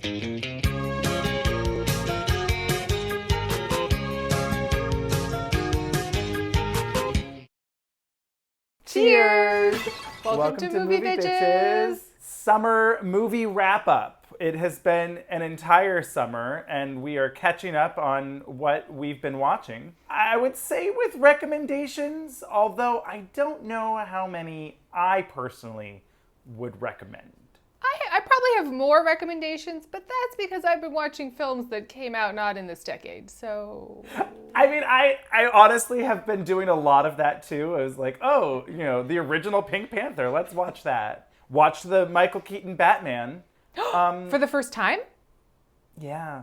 Cheers! Welcome to MovieBitches. Summer movie wrap-up. It has been an entire summer, and we are catching up on what we've been watching. I would say with recommendations, although I don't know how many I personally would recommend. I probably have more recommendations, but that's because I've been watching films that came out not in this decade, so... I mean, I honestly have been doing a lot of that too. I was like, oh, you know, the original Pink Panther, let's watch that. Watch the Michael Keaton Batman. For the first time? Yeah.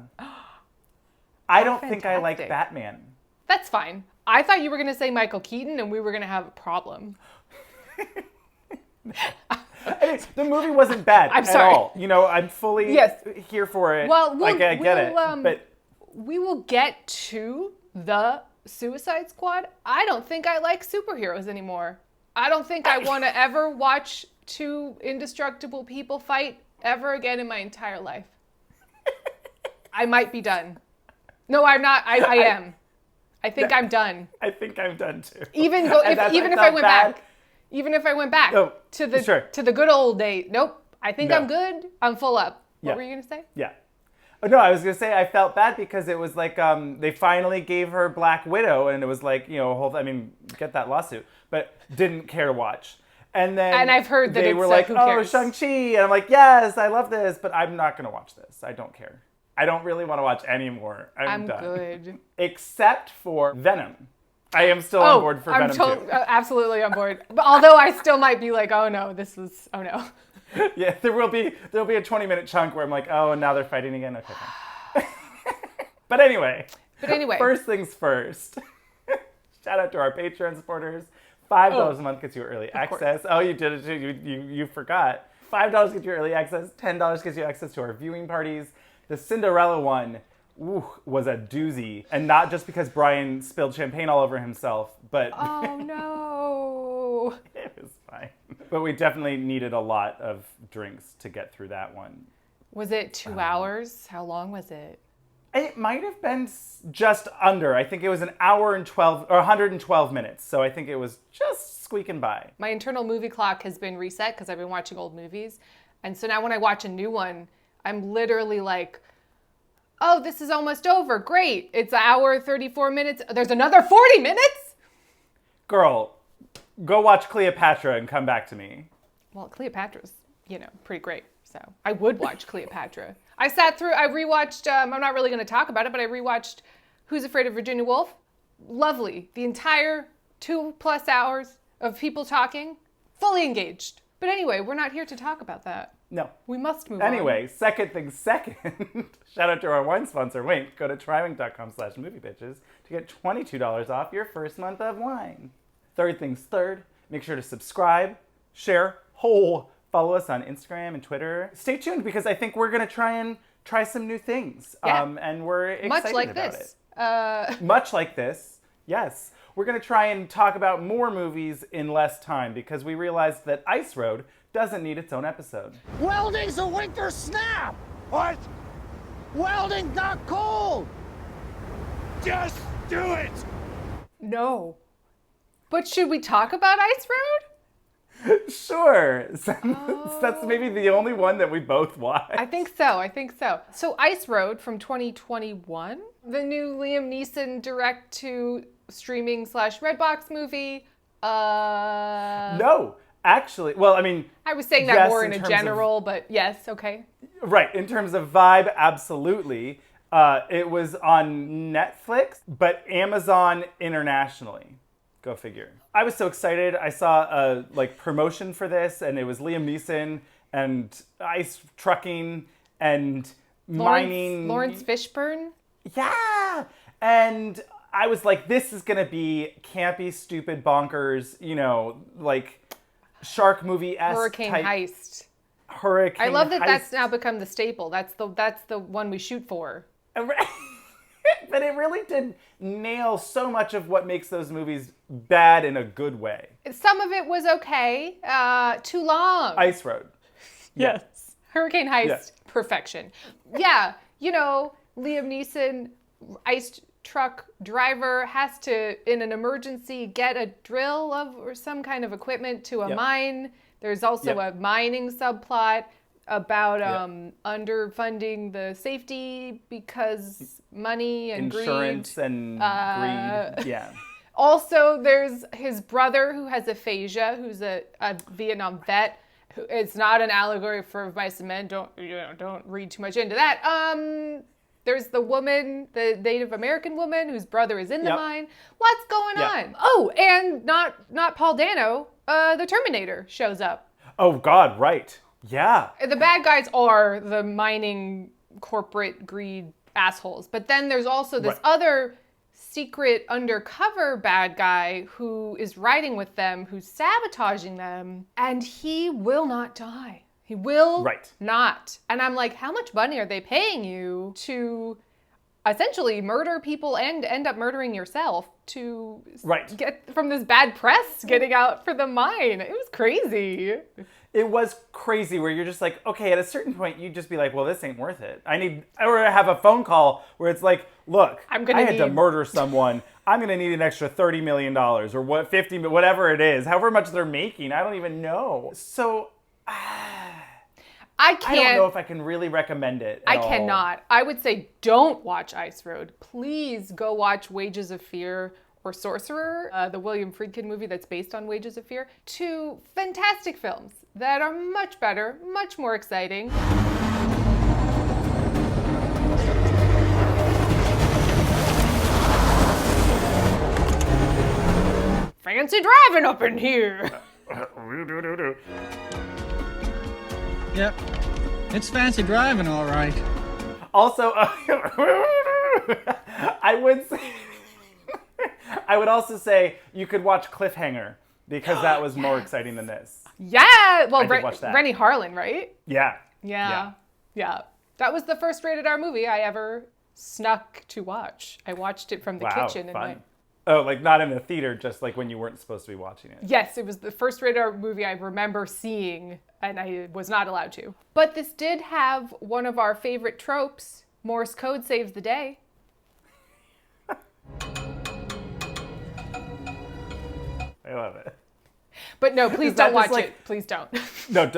I don't think I like Batman. That's fine. I thought you were going to say Michael Keaton and we were going to have a problem. I mean, the movie wasn't bad I'm sorry. at all. You know, I'm fully here for it. Well, I get it. But we will get to the Suicide Squad. I don't think I like superheroes anymore. I don't think I want to ever watch two indestructible people fight ever again in my entire life. I might be done. No, I'm not. I am. I think I'm done. I think I'm done too. Even if I went back. Even if I went back to the good old days. Nope. I think I'm good. I'm full up. What were you going to say? Yeah. Oh, no, I was going to say I felt bad because it was like they finally gave her Black Widow and it was like, you know, get that lawsuit, but didn't care to watch. And I've heard that they were like, oh, Shang-Chi. And I'm like, yes, I love this, but I'm not going to watch this. I don't care. I don't really want to watch anymore. I'm done. Good. Except for Venom. I am still on board for Venom 2. Absolutely on board. But although I still might be like, oh no. Yeah, there'll be a 20-minute chunk where I'm like, oh, and now they're fighting again. Okay, fine. But anyway. First things first. Shout out to our Patreon supporters. $5 a month gets you early access. Oh, you did it too. You forgot. $5 gets you early access. $10 gets you access to our viewing parties. The Cinderella one was a doozy. And not just because Brian spilled champagne all over himself, but... Oh, no. It was fine. But we definitely needed a lot of drinks to get through that one. Was it 2 hours? How long was it? It might have been just under. I think it was an hour and 112 minutes. So I think it was just squeaking by. My internal movie clock has been reset because I've been watching old movies. And so now when I watch a new one, I'm literally like... Oh, this is almost over. Great. It's an hour, 34 minutes. There's another 40 minutes? Girl, go watch Cleopatra and come back to me. Well, Cleopatra's, pretty great. So I would watch Cleopatra. I rewatched, I'm not really going to talk about it, but I rewatched Who's Afraid of Virginia Woolf. Lovely. The entire 2+ hours of people talking, fully engaged. But anyway, we're not here to talk about that. No. We must move on. Anyway, second things second. Shout out to our wine sponsor, Wink. Go to trywink.com/moviebitches to get $22 off your first month of wine. Third things third, make sure to subscribe, share, follow us on Instagram and Twitter. Stay tuned because I think we're going to try some new things. Yeah. And we're excited about it. Much like this, yes. We're going to try and talk about more movies in less time because we realized that Ice Road doesn't need its own episode. Welding's a winter snap! What? Welding got cold! Just do it! No. But should we talk about Ice Road? Sure. That's maybe the only one that we both watched. I think so. So Ice Road from 2021, the new Liam Neeson direct-to-streaming / Redbox movie. No. Actually, well, I mean... I was saying that yes, more in a general, but yes, okay. Right, in terms of vibe, absolutely. It was on Netflix, but Amazon internationally. Go figure. I was so excited. I saw a promotion for this, and it was Liam Neeson and ice trucking and mining. Lawrence Fishburne? Yeah! And I was like, this is going to be campy, stupid, bonkers, shark movie-esque Hurricane type. Heist. Hurricane I love that Heist. that's now become the staple. That's the one we shoot for. But it really did nail so much of what makes those movies bad in a good way. Some of it was okay. Too long. Ice Road. Yes. Hurricane Heist, perfection. Yeah, you know, Liam Neeson, ice truck driver, has to, in an emergency, get a drill or some kind of equipment to a mine. There's also a mining subplot about underfunding the safety because money and insurance greed. And greed. Yeah. Also, there's his brother who has aphasia, who's a Vietnam vet. It's not an allegory for vice and men. Don't read too much into that. There's the woman, the Native American woman whose brother is in the mine. What's going on? Oh, and not Paul Dano. The Terminator shows up. Oh God, right. Yeah. The bad guys are the mining corporate greed assholes, but then there's also this other secret undercover bad guy who is riding with them, who's sabotaging them, and he will not die. He will not. And I'm like, how much money are they paying you to essentially murder people and end up murdering yourself to get from this bad press getting out for the mine? It was crazy. It was crazy where you're just like, okay, at a certain point, you'd just be like, well, this ain't worth it. Or have a phone call where it's like, look, I had to murder someone. I'm going to need an extra $30 million or what, 50, whatever it is, however much they're making. I don't even know. So I don't know if I can really recommend it at all. Cannot. I would say don't watch Ice Road. Please go watch Wages of Fear or Sorcerer, the William Friedkin movie that's based on Wages of Fear. Two fantastic films that are much better, much more exciting. Fancy driving up in here. Yep, it's fancy driving, all right. Also, I would also say you could watch Cliffhanger because that was more exciting than this. Yeah, well, Rennie Harlan, right? Yeah. That was the first rated R movie I ever snuck to watch. I watched it from the kitchen. Fun. Oh, like not in a theater, just like when you weren't supposed to be watching it. Yes, it was the first rated R movie I remember seeing, and I was not allowed to. But this did have one of our favorite tropes. Morse code saves the day. I love it. But no, please don't watch it. Please don't. No,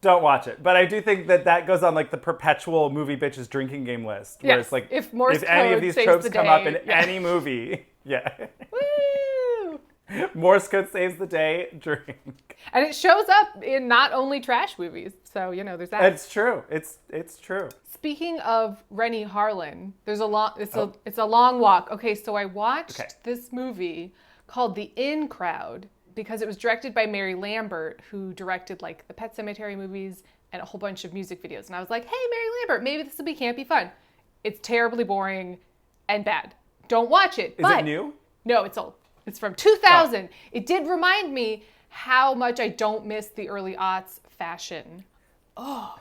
don't watch it. But I do think that goes on like the perpetual movie bitches drinking game list. Where it's like, if any of these tropes come up in any movie, Woo! Morse code saves the day, drink. And it shows up in not only trash movies. So, there's that. It's true. It's true. Speaking of Rennie Harlan, there's it's a long walk. Okay, so I watched this movie called The In Crowd because it was directed by Mary Lambert, who directed like the Pet Sematary movies and a whole bunch of music videos. And I was like, hey, Mary Lambert, maybe this will be campy fun. It's terribly boring and bad. Don't watch it. Is it new? No, it's old. It's from 2000. Oh. It did remind me how much I don't miss the early aughts fashion. Oh.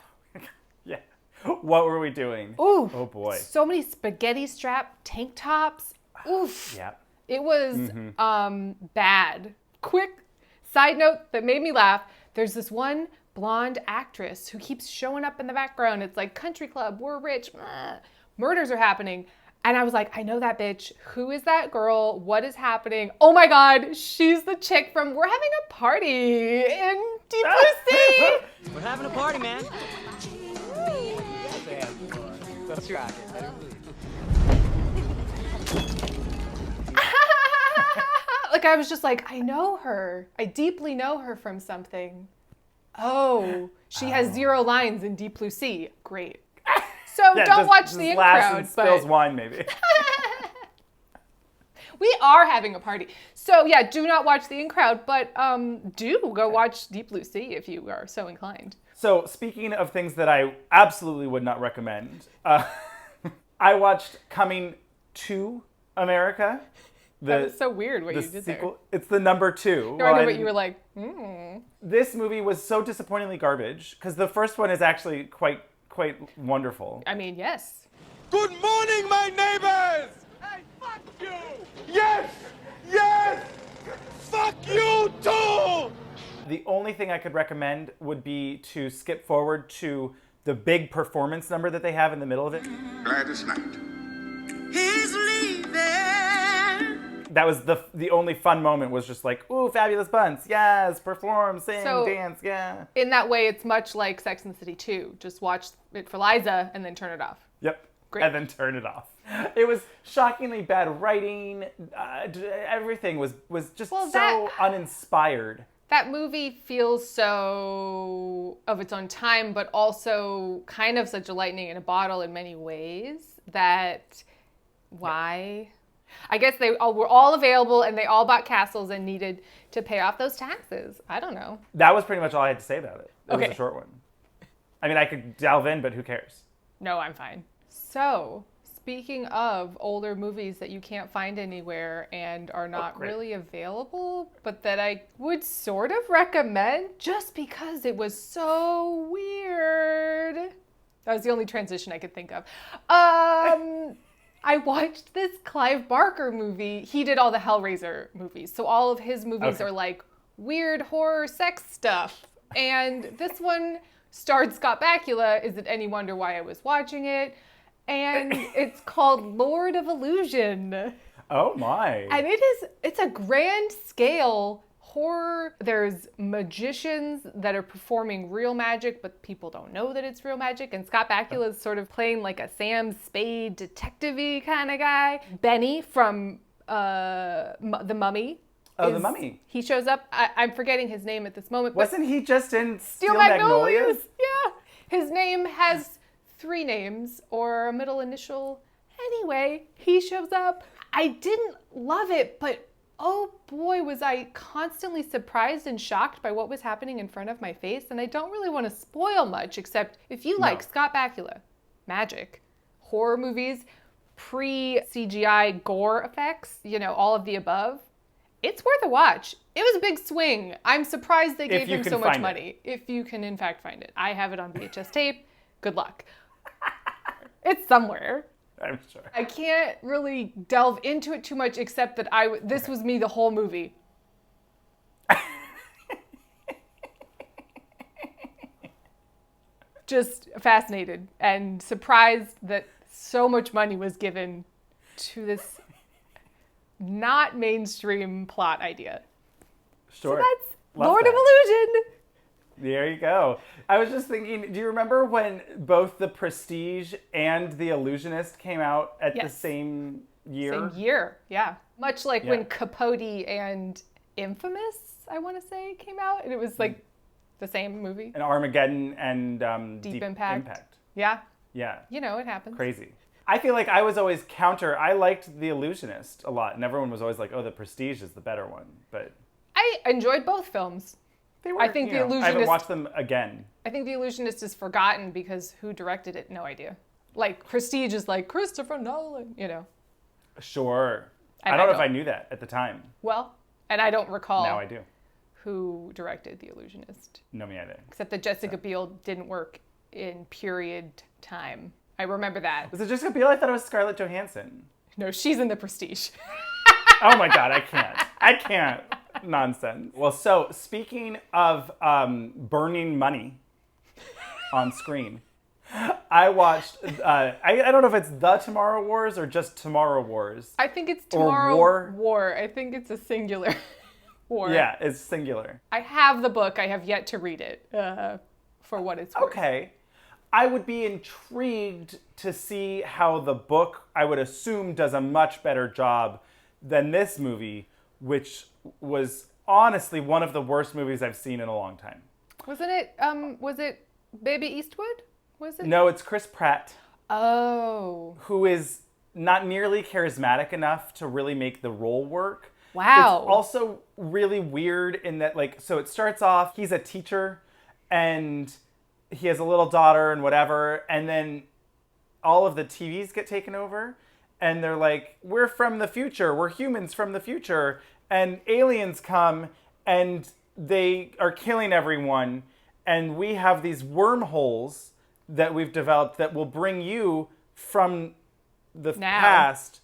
Yeah. What were we doing? Ooh. Oh, boy. So many spaghetti strap tank tops. Oof. Yeah. It was bad. Quick side note that made me laugh. There's this one blonde actress who keeps showing up in the background. It's like country club, we're rich, murders are happening. And I was like, I know that bitch. Who is that girl? What is happening? Oh my God, she's the chick from We're Having a Party in Deep Blue Sea. We're having a party, man. That's right. Like I was just like, I know her. I deeply know her from something. Oh, she has 0 lines in Deep Blue Sea. Great. So don't watch The In Crowd. And spills wine, maybe. We are having a party. So yeah, do not watch The In Crowd, but do go watch Deep Blue Sea if you are so inclined. So speaking of things that I absolutely would not recommend, I watched Coming to America. That was so weird what you did sequel. There. It's the number 2. No, I know, but you were like, This movie was so disappointingly garbage because the first one is actually quite wonderful. I mean, yes. Good morning, my neighbors! Hey, fuck you! Yes! Yes! Fuck you too! The only thing I could recommend would be to skip forward to the big performance number that they have in the middle of it. Gladys Knight. He's leaving. That was the only fun moment, was just like, ooh, fabulous buns. Yes, perform, sing, dance, yeah. In that way, it's much like Sex and the City 2. Just watch it for Liza and then turn it off. Yep. Great. And then turn it off. It was shockingly bad writing. Everything was just so uninspired. That movie feels so of its own time, but also kind of such a lightning in a bottle in many ways that why? I guess they all were all available and they all bought castles and needed to pay off those taxes. I don't know. That was pretty much all I had to say about it. It Okay. was a short one. I mean, I could delve in, but who cares? No, I'm fine. So, speaking of older movies that you can't find anywhere and are not really available, but that I would sort of recommend just because it was so weird. That was the only transition I could think of. I watched this Clive Barker movie. He did all the Hellraiser movies. So all of his movies are like weird horror sex stuff. And this one starred Scott Bakula. Is it any wonder why I was watching it? And it's called Lord of Illusion. Oh my. And it's a grand scale horror. There's magicians that are performing real magic, but people don't know that it's real magic. And Scott Bakula is sort of playing like a Sam Spade detective-y kind of guy. Benny from The Mummy. Oh, The Mummy. He shows up. I'm forgetting his name at this moment. Wasn't he just in Steel Magnolias? Yeah. His name has 3 names or a middle initial. Anyway, he shows up. I didn't love it, but oh boy, was I constantly surprised and shocked by what was happening in front of my face. And I don't really want to spoil much, except if you like Scott Bakula, magic, horror movies, pre-CGI gore effects, all of the above, it's worth a watch. It was a big swing. I'm surprised they gave him so much money. If you can, in fact, find it. I have it on VHS tape. Good luck. It's somewhere. I'm sure. I can't really delve into it too much, except that this was me the whole movie. Just fascinated and surprised that so much money was given to this not mainstream plot idea. Sure. So that's Love Lord that. of Illusion. There you go. I was just thinking, do you remember when both The Prestige and The Illusionist came out at the same year? Same year, yeah. Much like when Capote and Infamous, I want to say, came out. And it was like the same movie. And Armageddon and Deep Impact. Yeah. Yeah. It happens. Crazy. I feel like I was always counter. I liked The Illusionist a lot. And everyone was always like, oh, The Prestige is the better one. But I enjoyed both films. I think The Illusionist. I haven't watched them again. I think The Illusionist is forgotten because who directed it? No idea. Like Prestige is like Christopher Nolan, Sure. I don't know if I knew that at the time. Well, and I don't recall. Now I do. Who directed The Illusionist? No, me either. Except that Jessica Biel didn't work in period time. I remember that. Was it Jessica Biel? I thought it was Scarlett Johansson. No, she's in The Prestige. Oh my God, I can't. Nonsense. Well, so speaking of burning money on screen, I watched, I don't know if it's The Tomorrow Wars or just Tomorrow Wars. I think it's Tomorrow War. I think it's a singular war. Yeah, it's singular. I have the book. I have yet to read it for what it's worth. Okay. I would be intrigued to see how the book, I would assume, does a much better job than this movie, which was honestly one of the worst movies I've seen in a long time. Wasn't it, was it Baby Eastwood? Was it? No, it's Chris Pratt. Oh. Who is not nearly charismatic enough to really make the role work. Wow. It's also really weird in that, so it starts off, he's a teacher, and he has a little daughter and whatever, and then all of the TVs get taken over, and they're like, we're from the future, we're humans from the future, and aliens come, and they are killing everyone, and we have these wormholes that we've developed that will bring you from the past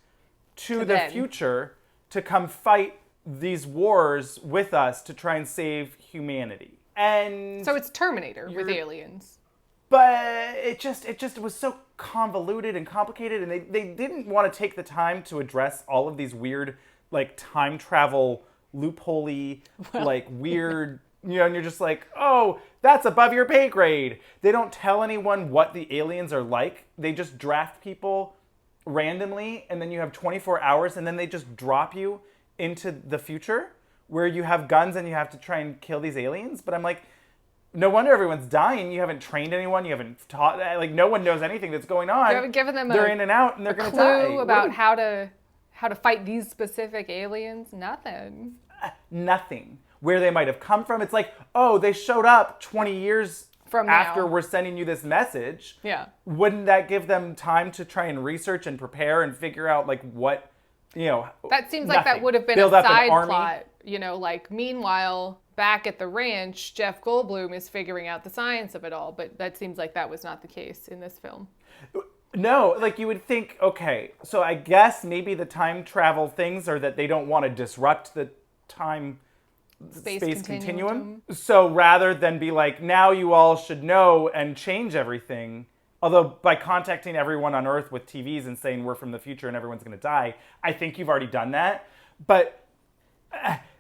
to the future to come fight these wars with us to try and save humanity. And so it's Terminator with aliens. But it just was so convoluted and complicated, and they didn't want to take the time to address all of these weird, like, time travel loophole-y, like, weird, and you're just like, oh, that's above your pay grade. They don't tell anyone what the aliens are like. They just draft people randomly, and then you have 24 hours, and then they just drop you into the future where you have guns and you have to try and kill these aliens. But I'm like, no wonder everyone's dying. You haven't trained anyone. You haven't taught, like, no one knows anything that's going on. You haven't given them they're in and out, and they're going to die. Clue about how to fight these specific aliens? Nothing. Nothing. Where they might have come from. It's like, oh, they showed up 20 years from after now. We're sending you this message. Yeah. Wouldn't that give them time to try and research and prepare and figure out, like, what, That seems nothing. like that would have been Build a up an side army. plot. Like, meanwhile, back at the ranch, Jeff Goldblum is figuring out the science of it all. But that seems like that was not the case in this film. No, like, you would think, okay, so I guess maybe the time travel things are that they don't want to disrupt the time space continuum. So rather than be like, now you all should know and change everything, although by contacting everyone on Earth with TVs and saying we're from the future and everyone's going to die, I think you've already done that. But,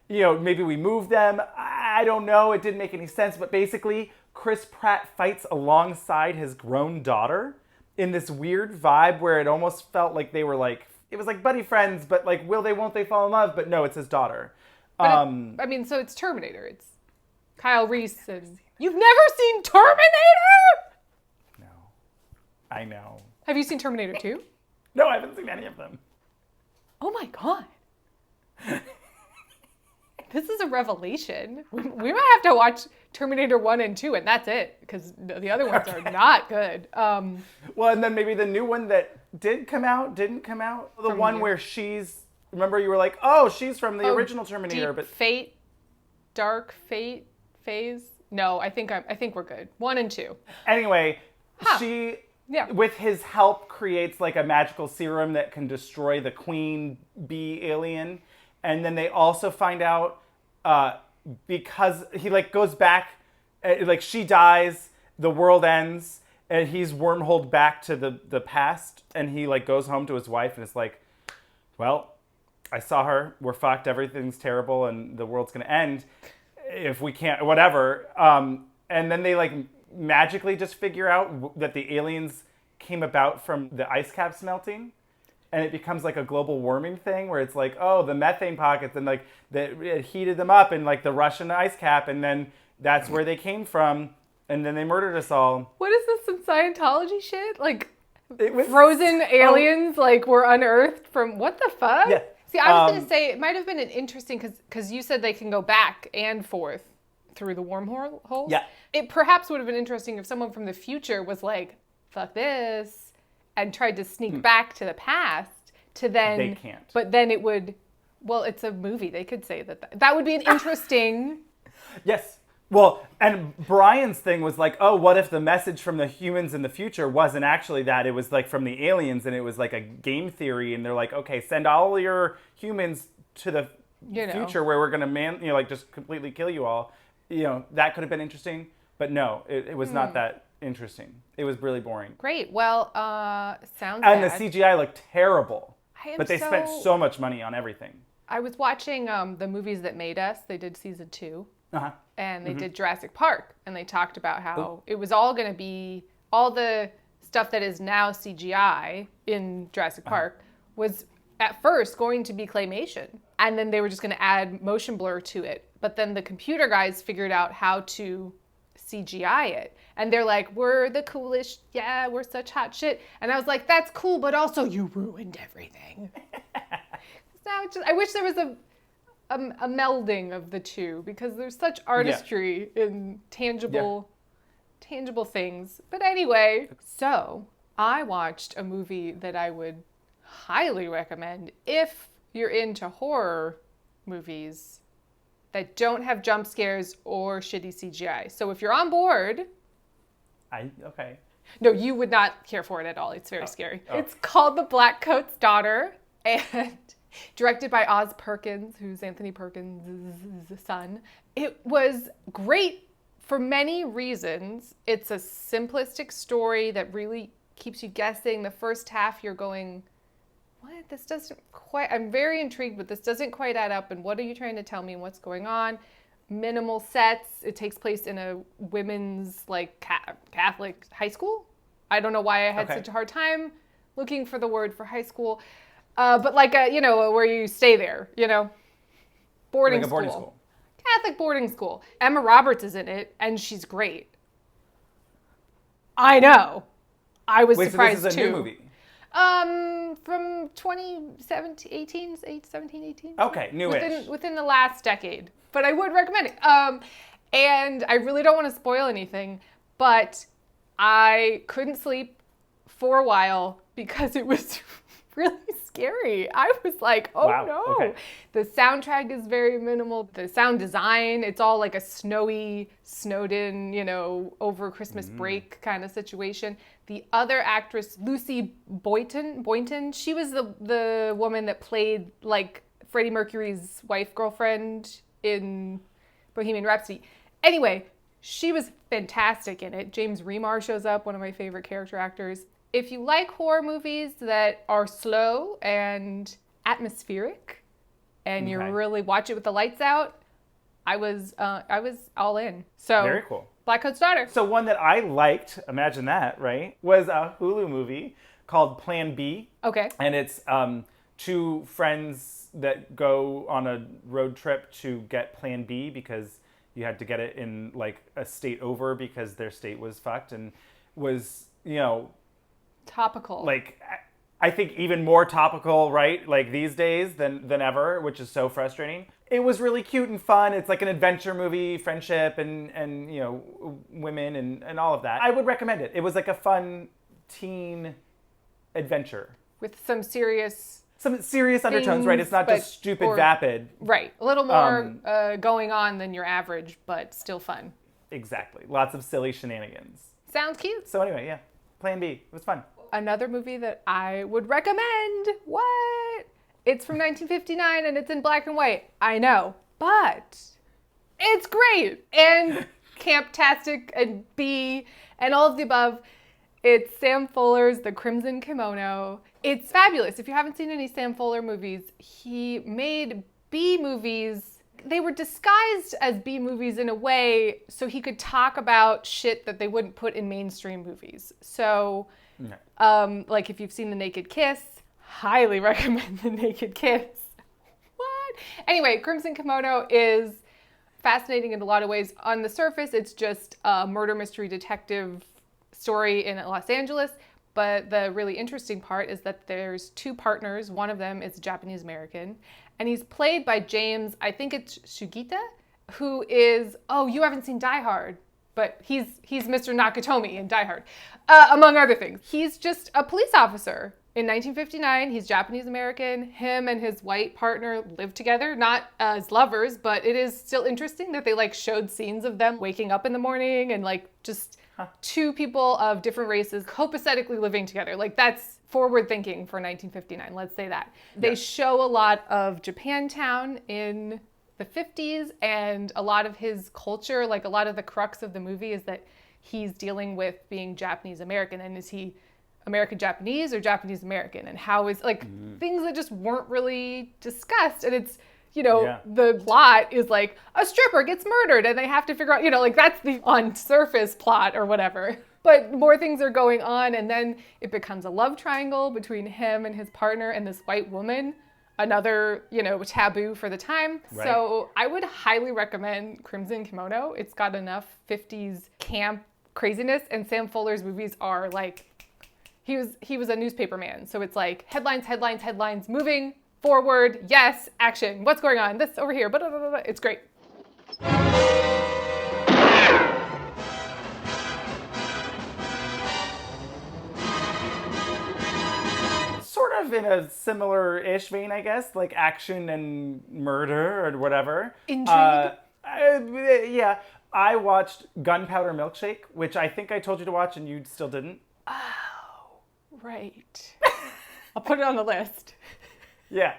maybe we move them. I don't know. It didn't make any sense. But basically, Chris Pratt fights alongside his grown daughter in this weird vibe where it almost felt like they were like, it was like buddy friends, but like, will they, won't they fall in love? But no, it's his daughter. So it's Terminator. It's Kyle Reese. And you've never seen Terminator? No. I know. Have you seen Terminator 2? No, I haven't seen any of them. Oh my God. This is a revelation. We might have to watch Terminator 1 and 2, and that's it, because the other ones are not good. Well, and then maybe the new one that didn't come out. The one where remember you were like, oh, she's from the original Terminator. Deep Fate, Dark Fate, Phase. No, I think we're good. 1 and 2. Anyway, she, with his help, creates like a magical serum that can destroy the queen bee alien. And then they also find out because he like goes back, like she dies, the world ends, and he's wormholed back to the past, and he like goes home to his wife, and it's like, well, I saw her, we're fucked, everything's terrible, and the world's gonna end if we can't, whatever. And then they like magically just figure out that the aliens came about from the ice caps melting. And it becomes like a global warming thing where it's like, oh, the methane pockets and like it heated them up in like the Russian ice cap. And then that's where they came from. And then they murdered us all. What is this, some Scientology shit? Like it was frozen aliens like were unearthed from, what the fuck? Yeah. See, I was going to say it might have been an interesting, because you said they can go back and forth through the wormhole. Yeah. It perhaps would have been interesting if someone from the future was like, fuck this, and tried to sneak back to the past to then... They can't. But then it would... Well, it's a movie. They could say that. That would be an interesting... Yes. Well, and Brian's thing was like, oh, what if the message from the humans in the future wasn't actually that? It was like from the aliens, and it was like a game theory, and they're like, okay, send all your humans to the future where we're going to, like just completely kill you all. That could have been interesting. But no, it was not that interesting. It was really boring. Great. Well, sounds And bad. the CGI looked terrible. But they spent so much money on everything. I was watching the movies that made us. They did season 2. Uh-huh. And they did Jurassic Park. And they talked about how it was all going to be, all the stuff that is now CGI in Jurassic Park was at first going to be claymation. And then they were just going to add motion blur to it. But then the computer guys figured out how to CGI it. And they're like, we're the coolest. Yeah, we're such hot shit. And I was like, that's cool, but also you ruined everything. I wish there was a melding of the two, because there's such artistry in tangible things. But anyway, so I watched a movie that I would highly recommend if you're into horror movies that don't have jump scares or shitty CGI. So if you're on board... Okay. No, you would not care for it at all. It's very scary. It's called The Blackcoat's Daughter, and directed by Oz Perkins, who's Anthony Perkins' son. It was great For many reasons, it's a simplistic story that really keeps you guessing. The first half, you're going, what? This doesn't quite, I'm very intrigued, but this doesn't quite add up. And what are you trying to tell me? And what's going on? Minimal sets. It takes place in a women's, like, Catholic high school. I don't know why I had such a hard time looking for the word for high school. But like, where you stay there, boarding like a school. Boarding school. Catholic boarding school. Emma Roberts is in it, and she's great. I know. I was surprised so this is a too. new movie? From 2017, 18. Okay, newish. Within the last decade. But I would recommend it. And I really don't want to spoil anything, but I couldn't sleep for a while because it was really scary. I was like, oh wow. no. Okay. The soundtrack is very minimal. The sound design, it's all like a snowy, snowed in, over Christmas break kind of situation. The other actress, Lucy Boynton, she was the woman that played like Freddie Mercury's wife, girlfriend in Bohemian Rhapsody. Anyway, she was fantastic in it. James Remar shows up, one of my favorite character actors. If you like horror movies that are slow and atmospheric, and you really watch it with the lights out, I was all in. So very cool. Blackcoat's Daughter. So one that I liked, imagine that, right? Was a Hulu movie called Plan B. Okay. And it's two friends that go on a road trip to get Plan B because you had to get it in like a state over because their state was fucked and was, topical. Like, I think even more topical, right? Like these days than ever, which is so frustrating. It was really cute and fun. It's like an adventure movie, friendship and women and all of that. I would recommend it. It was like a fun teen adventure. With some serious undertones, right? It's not just stupid, vapid. Right. A little more going on than your average, but still fun. Exactly. Lots of silly shenanigans. Sounds cute. So anyway, yeah. Plan B. It was fun. Another movie that I would recommend. What? It's from 1959 and it's in black and white. I know. But it's great. And camptastic and B and all of the above. It's Sam Fuller's The Crimson Kimono. It's fabulous. If you haven't seen any Sam Fuller movies, he made B movies. They were disguised as B movies in a way so he could talk about shit that they wouldn't put in mainstream movies. So, like if you've seen The Naked Kiss, highly recommend The Naked Kiss. What? Anyway, Crimson Kimono is fascinating in a lot of ways. On the surface, it's just a murder mystery detective story in Los Angeles. But the really interesting part is that there's two partners. One of them is Japanese American. And he's played by James, I think it's Shugita, who is, you haven't seen Die Hard, but he's Mr. Nakatomi in Die Hard, among other things. He's just a police officer. In 1959, he's Japanese American. Him and his white partner live together, not as lovers, but it is still interesting that they showed scenes of them waking up in the morning and just two people of different races copacetically living together. That's forward thinking for 1959, let's say that. They show a lot of Japantown in the 50s and a lot of his culture, a lot of the crux of the movie is that he's dealing with being Japanese American, and is he American Japanese or Japanese American, and how is things that just weren't really discussed. And it's the plot is a stripper gets murdered and they have to figure out, that's the on surface plot or whatever. But more things are going on, and then it becomes a love triangle between him and his partner and this white woman, another, taboo for the time. Right. So I would highly recommend Crimson Kimono. It's got enough 50s camp craziness, and Sam Fuller's movies are he was a newspaper man. So it's headlines, moving forward, yes, action, what's going on, this over here, blah, blah, blah, blah. It's great. Sort of in a similar-ish vein, I guess, action and murder or whatever. Intrigue? Yeah. I watched Gunpowder Milkshake, which I think I told you to watch and you still didn't. Oh, right. I'll put it on the list. Yeah.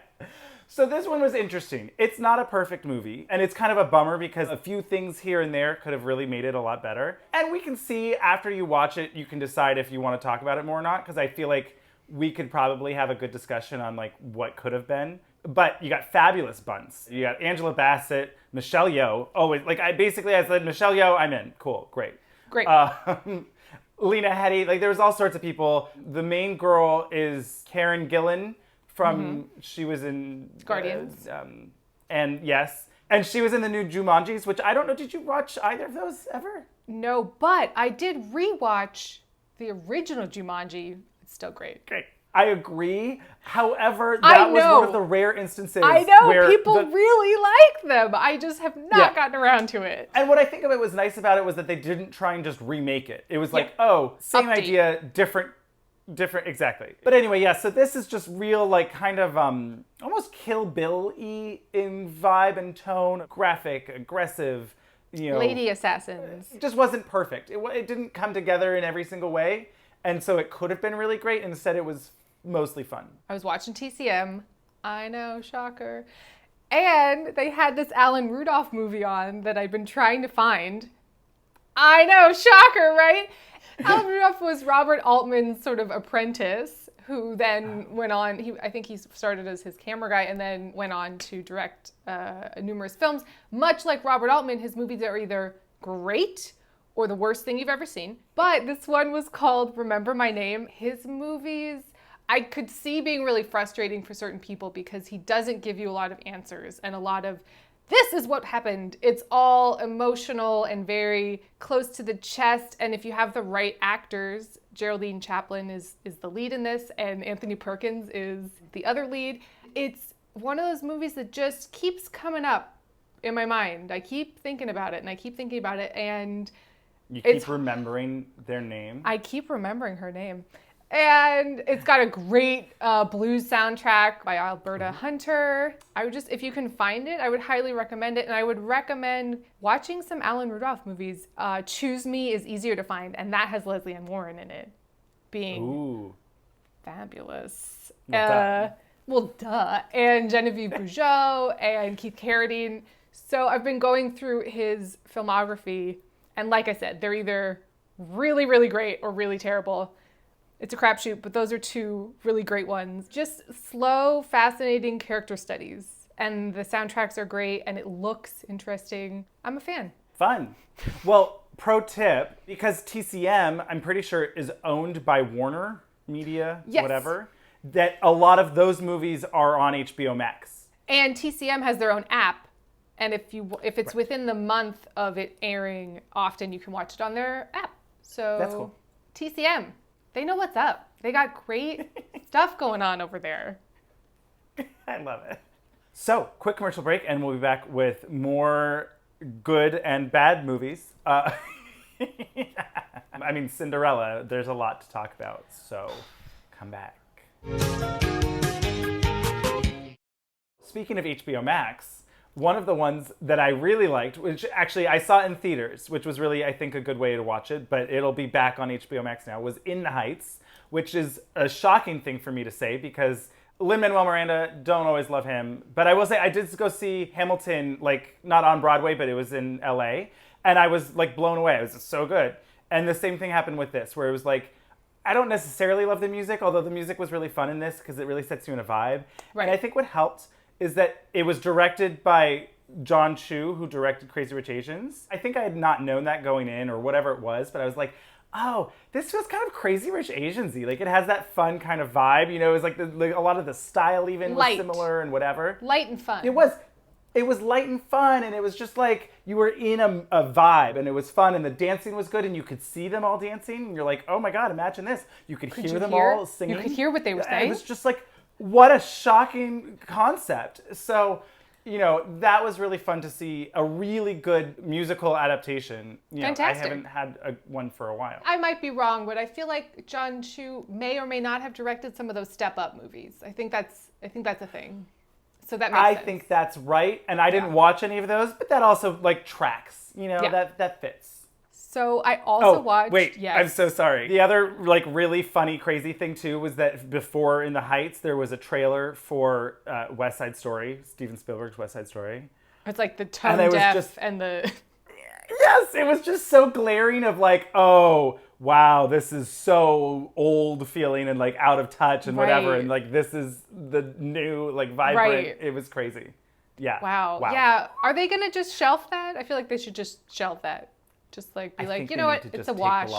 So this one was interesting. It's not a perfect movie, and it's kind of a bummer because a few things here and there could have really made it a lot better. And we can see after you watch it, you can decide if you want to talk about it more or not, because I feel like we could probably have a good discussion on like what could have been. But you got fabulous bunts. You got Angela Bassett, Michelle Yeoh. Oh, like I said Michelle Yeoh, I'm in. Cool, great. Great. Lena Headey, like there was all sorts of people. The main girl is Karen Gillan from, she was in Guardians. And yes, and she was in the new Jumanjis, which I don't know, did you watch either of those ever? No, but I did rewatch the original Jumanji. It's still great. Great. I agree. However, that was one of the rare instances where people really like them. I just have not gotten around to it. And what I think of it was nice about it was that they didn't try and just remake it. It was like, oh, same Update. idea, different, exactly. But anyway, yeah, so this is just real, like, kind of almost Kill Bill-y in vibe and tone, graphic, aggressive, you know. Lady assassins. It just wasn't perfect. It didn't come together in every single way. And so it could have been really great. Instead, it was mostly fun. I was watching TCM. I know, shocker. And they had this Alan Rudolph movie on that I've been trying to find. I know, shocker, right? Alan Rudolph was Robert Altman's sort of apprentice, who then went on, I think he started as his camera guy and then went on to direct numerous films. Much like Robert Altman, his movies are either great or the worst thing you've ever seen. But this one was called Remember My Name. His movies, I could see being really frustrating for certain people because he doesn't give you a lot of answers and a lot of, this is what happened. It's all emotional and very close to the chest. And if you have the right actors, Geraldine Chaplin is the lead in this and Anthony Perkins is the other lead. It's one of those movies that just keeps coming up in my mind. I keep thinking about it and I keep thinking about it and you keep remembering their name? I keep remembering her name. And it's got a great blues soundtrack by Alberta Hunter. I would just, if you can find it, I would highly recommend it. And I would recommend watching some Alan Rudolph movies. Choose Me is easier to find, and that has Leslie Ann Warren in it, being fabulous. Well, duh. And Genevieve Bujold and Keith Carradine. So I've been going through his filmography. And like I said, they're either really, really great or really terrible. It's a crapshoot, but those are two really great ones. Just slow, fascinating character studies. And the soundtracks are great, and it looks interesting. I'm a fan. Fun. Well, pro tip, because TCM, I'm pretty sure, is owned by Warner Media, whatever, that a lot of those movies are on HBO Max. And TCM has their own app. And if it's within the month of it airing, often you can watch it on their app. So that's cool. TCM, they know what's up. They got great stuff going on over there. I love it. So, quick commercial break, and we'll be back with more good and bad movies. I mean, Cinderella, there's a lot to talk about, so come back. Speaking of HBO Max, one of the ones that I really liked, which actually I saw in theaters, which was really, I think, a good way to watch it, but it'll be back on HBO Max now, was In the Heights, which is a shocking thing for me to say because Lin-Manuel Miranda, don't always love him. But I will say, I did go see Hamilton, like, not on Broadway, but it was in LA, and I was, like, blown away. It was just so good. And the same thing happened with this, where it was like, I don't necessarily love the music, although the music was really fun in this because it really sets you in a vibe. Right. And I think what helped is that it was directed by John Chu, who directed Crazy Rich Asians. I think I had not known that going in or whatever it was, but I was like, oh, this feels kind of Crazy Rich Asians-y. Like, it has that fun kind of vibe. You know, it was like a lot of the style even was similar and whatever. Light and fun. It was light and fun, and it was just like you were in a vibe, and it was fun, and the dancing was good, and you could see them all dancing, and you're like, oh my God, imagine this. You could hear them all singing. You could hear what they were saying? It was just like, what a shocking concept. So, you know, that was really fun to see a really good musical adaptation. Fantastic. I haven't had one for a while. I might be wrong, but I feel like John Chu may or may not have directed some of those Step Up movies. I think that's a thing. So that makes sense. I think that's right, and I didn't watch any of those, but that also like tracks. You know, that fits. So I also watched... Wait, yes. I'm so sorry. The other like really funny, crazy thing too was that before In the Heights, there was a trailer for West Side Story, Steven Spielberg's West Side Story. It's like the tone deaf and the... Yes, it was just so glaring of like, oh, wow, this is so old feeling and like out of touch and whatever. Right. And like, this is the new, like vibrant. Right. It was crazy. Yeah. Wow. Yeah. Are they going to just shelf that? I feel like they should just shelf that. Just like be like, you know what? It's a wash.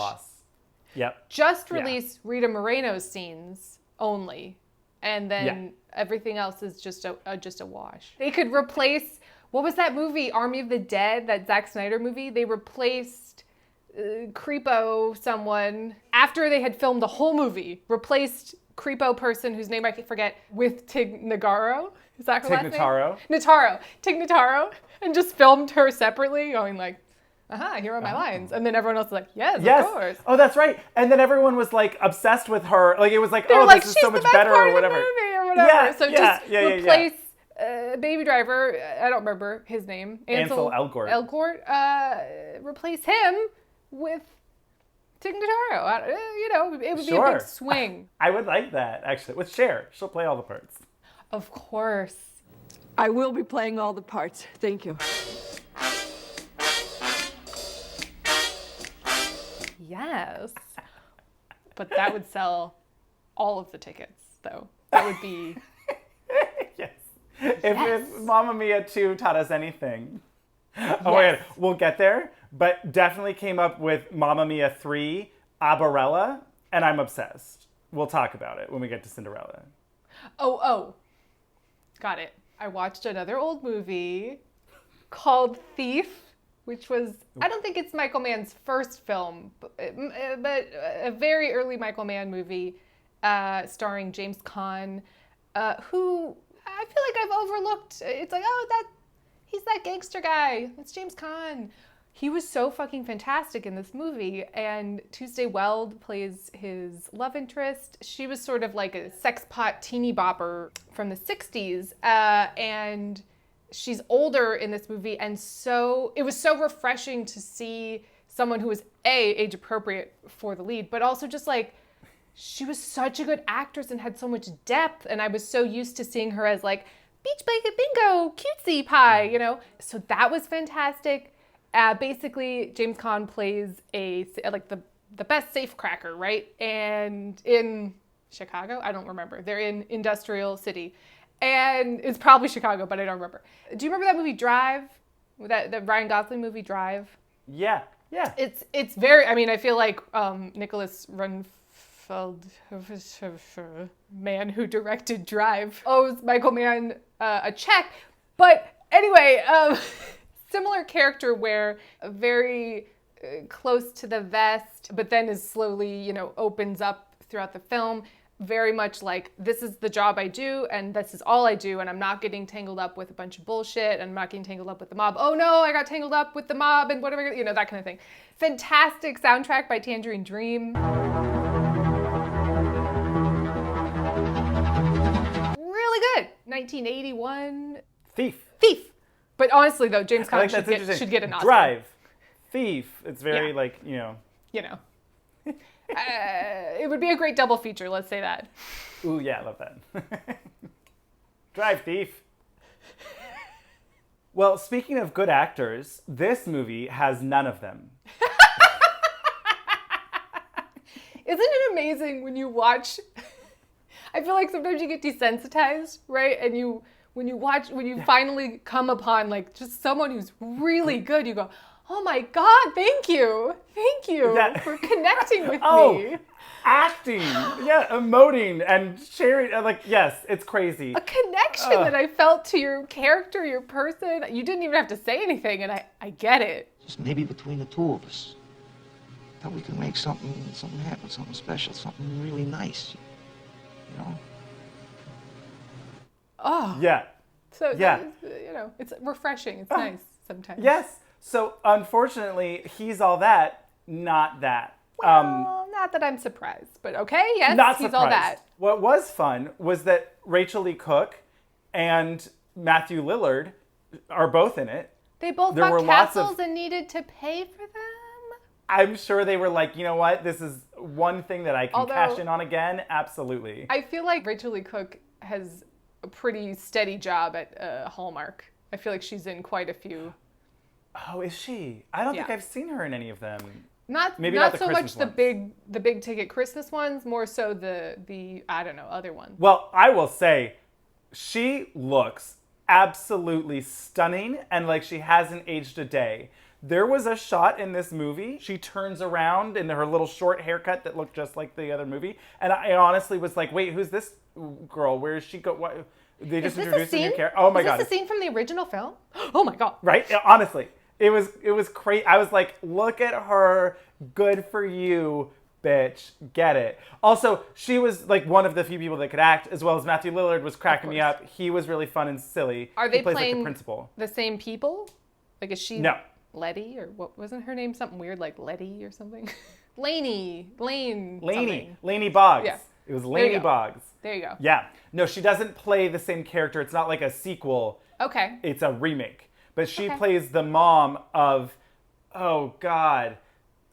Yep. Just release Rita Moreno's scenes only. And then everything else is just a wash. They could replace... What was that movie, Army of the Dead, that Zack Snyder movie? They replaced Creepo someone after they had filmed the whole movie. Replaced Creepo person whose name I can forget with Tig Notaro. Is that her last name? Tig Notaro. And just filmed her separately going like, here are my lines. And then everyone else was like, yes, of course. Oh, that's right. And then everyone was like obsessed with her. Like it was like, like, this is so much better or whatever. Yeah, so just replace... Baby Driver, I don't remember his name. Ansel Elgort. Replace him with Tig Notaro. It would be a big swing. I would like that, actually. With Cher. She'll play all the parts. Of course. I will be playing all the parts. Thank you. Yes. But that would sell all of the tickets, though. That would be... If Mamma Mia 2 taught us anything. Oh my God, we'll get there. But definitely came up with Mamma Mia 3, Abarella, and I'm obsessed. We'll talk about it when we get to Cinderella. Oh. Got it. I watched another old movie called Thief, which was, I don't think it's Michael Mann's first film, but a very early Michael Mann movie starring James Caan, who... I feel like I've overlooked. It's like, he's that gangster guy. It's James Caan. He was so fucking fantastic in this movie. And Tuesday Weld plays his love interest. She was sort of like a sex pot teeny bopper from the 60s. And she's older in this movie. And so it was so refreshing to see someone who was age appropriate for the lead, but also just like, she was such a good actress and had so much depth, and I was so used to seeing her as like beach blanket bingo, cutesy pie, So that was fantastic. Basically, James Caan plays the best safecracker, right? And in Chicago, I don't remember. They're in Industrial City, and it's probably Chicago, but I don't remember. Do you remember that movie Drive? That Ryan Gosling movie Drive? Yeah. It's very. I mean, I feel like Nicholas man who directed Drive owes Michael Mann a check. But anyway, similar character where very close to the vest, but then is slowly, opens up throughout the film. Very much like, this is the job I do, and this is all I do, and I'm not getting tangled up with a bunch of bullshit, and I'm not getting tangled up with the mob. Oh no, I got tangled up with the mob, and what am I gonna, that kind of thing. Fantastic soundtrack by Tangerine Dream. Really good. 1981. Thief. But honestly, though, James Caan should get an Oscar. Drive. Thief. It's very it would be a great double feature, let's say that. Ooh, yeah, I love that. Drive, Thief. Well, speaking of good actors, this movie has none of them. Isn't it amazing when you watch... I feel like sometimes you get desensitized, right? And when you finally come upon like just someone who's really good, you go, oh my God, thank you for connecting with me. Acting, emoting and sharing, yes, it's crazy. A connection that I felt to your character, your person. You didn't even have to say anything, and I get it. Just maybe between the two of us, that we can make something happen, something special, something really nice. Oh. Yeah. So, it's refreshing. It's nice sometimes. Yes. So, unfortunately, he's all that, not that. Well, not that I'm surprised, but okay, yes, not he's surprised. all that. What was fun was that Rachel Lee Cook and Matthew Lillard are both in it. They both bought castles and needed to pay for them? I'm sure they were like, you know what? This is one thing that I can cash in on again. Absolutely. I feel like Rachel Lee Cook has a pretty steady job at Hallmark. I feel like she's in quite a few. Oh, is she? I don't think I've seen her in any of them. Not so much the big ticket Christmas ones, more so the I don't know, other ones. Well, I will say, she looks absolutely stunning and like she hasn't aged a day. There was a shot in this movie, she turns around in her little short haircut that looked just like the other movie, and I honestly was like, wait, who's this girl? Where is she go? What? They just introduced a new character. Oh my god! Is this a scene from the original film? Oh my god! Right? Honestly, it was crazy. I was like, look at her. Good for you, bitch. Get it. Also, she was like one of the few people that could act, as well as Matthew Lillard was cracking me up. He was really fun and silly. Are they he plays, playing like, the principal. The same people? Like, is she No. Letty, or what wasn't her name? Something weird like Letty or something. Lane. Laney Boggs. Yeah. It was Laney Boggs. There you go. Yeah. No, she doesn't play the same character. It's not like a sequel. Okay. It's a remake. But she plays the mom of, oh God,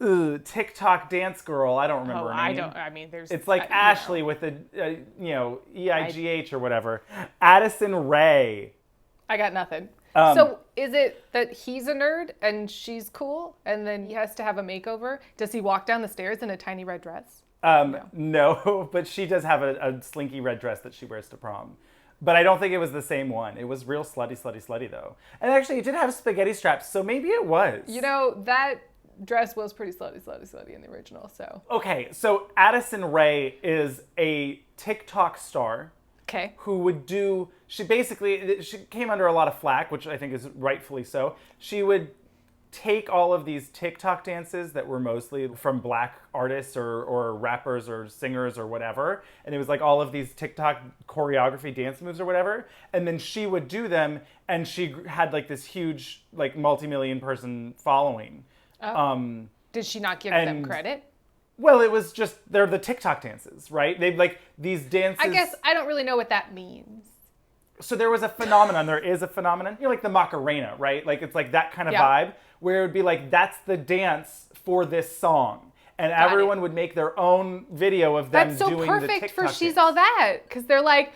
TikTok dance girl. I don't remember her name. I mean, there's. It's like Ashley with a, EIGH or whatever. Addison Rae. I got nothing. So is it that he's a nerd and she's cool, and then he has to have a makeover? Does he walk down the stairs in a tiny red dress? No, but she does have a slinky red dress that she wears to prom. But I don't think it was the same one. It was real slutty though. And actually, it did have spaghetti straps, so maybe it was. You know, that dress was pretty slutty in the original, so. Okay, so Addison Rae is a TikTok star. Okay. Who would do, she came under a lot of flack, which I think is rightfully so. She would take all of these TikTok dances that were mostly from black artists or rappers or singers or whatever. And it was like all of these TikTok choreography dance moves or whatever. And then she would do them, and she had like this huge, like multi-million person following. Oh. Did she not give them credit? Well, it was just, they're the TikTok dances, right? They like these dances. I guess I don't really know what that means. So there was a phenomenon, there is a phenomenon, like the Macarena, right? Like it's like that kind of vibe where it would be like, that's the dance for this song. And everyone would make their own video of them doing the TikTok That's so perfect for She's All That, because they're like,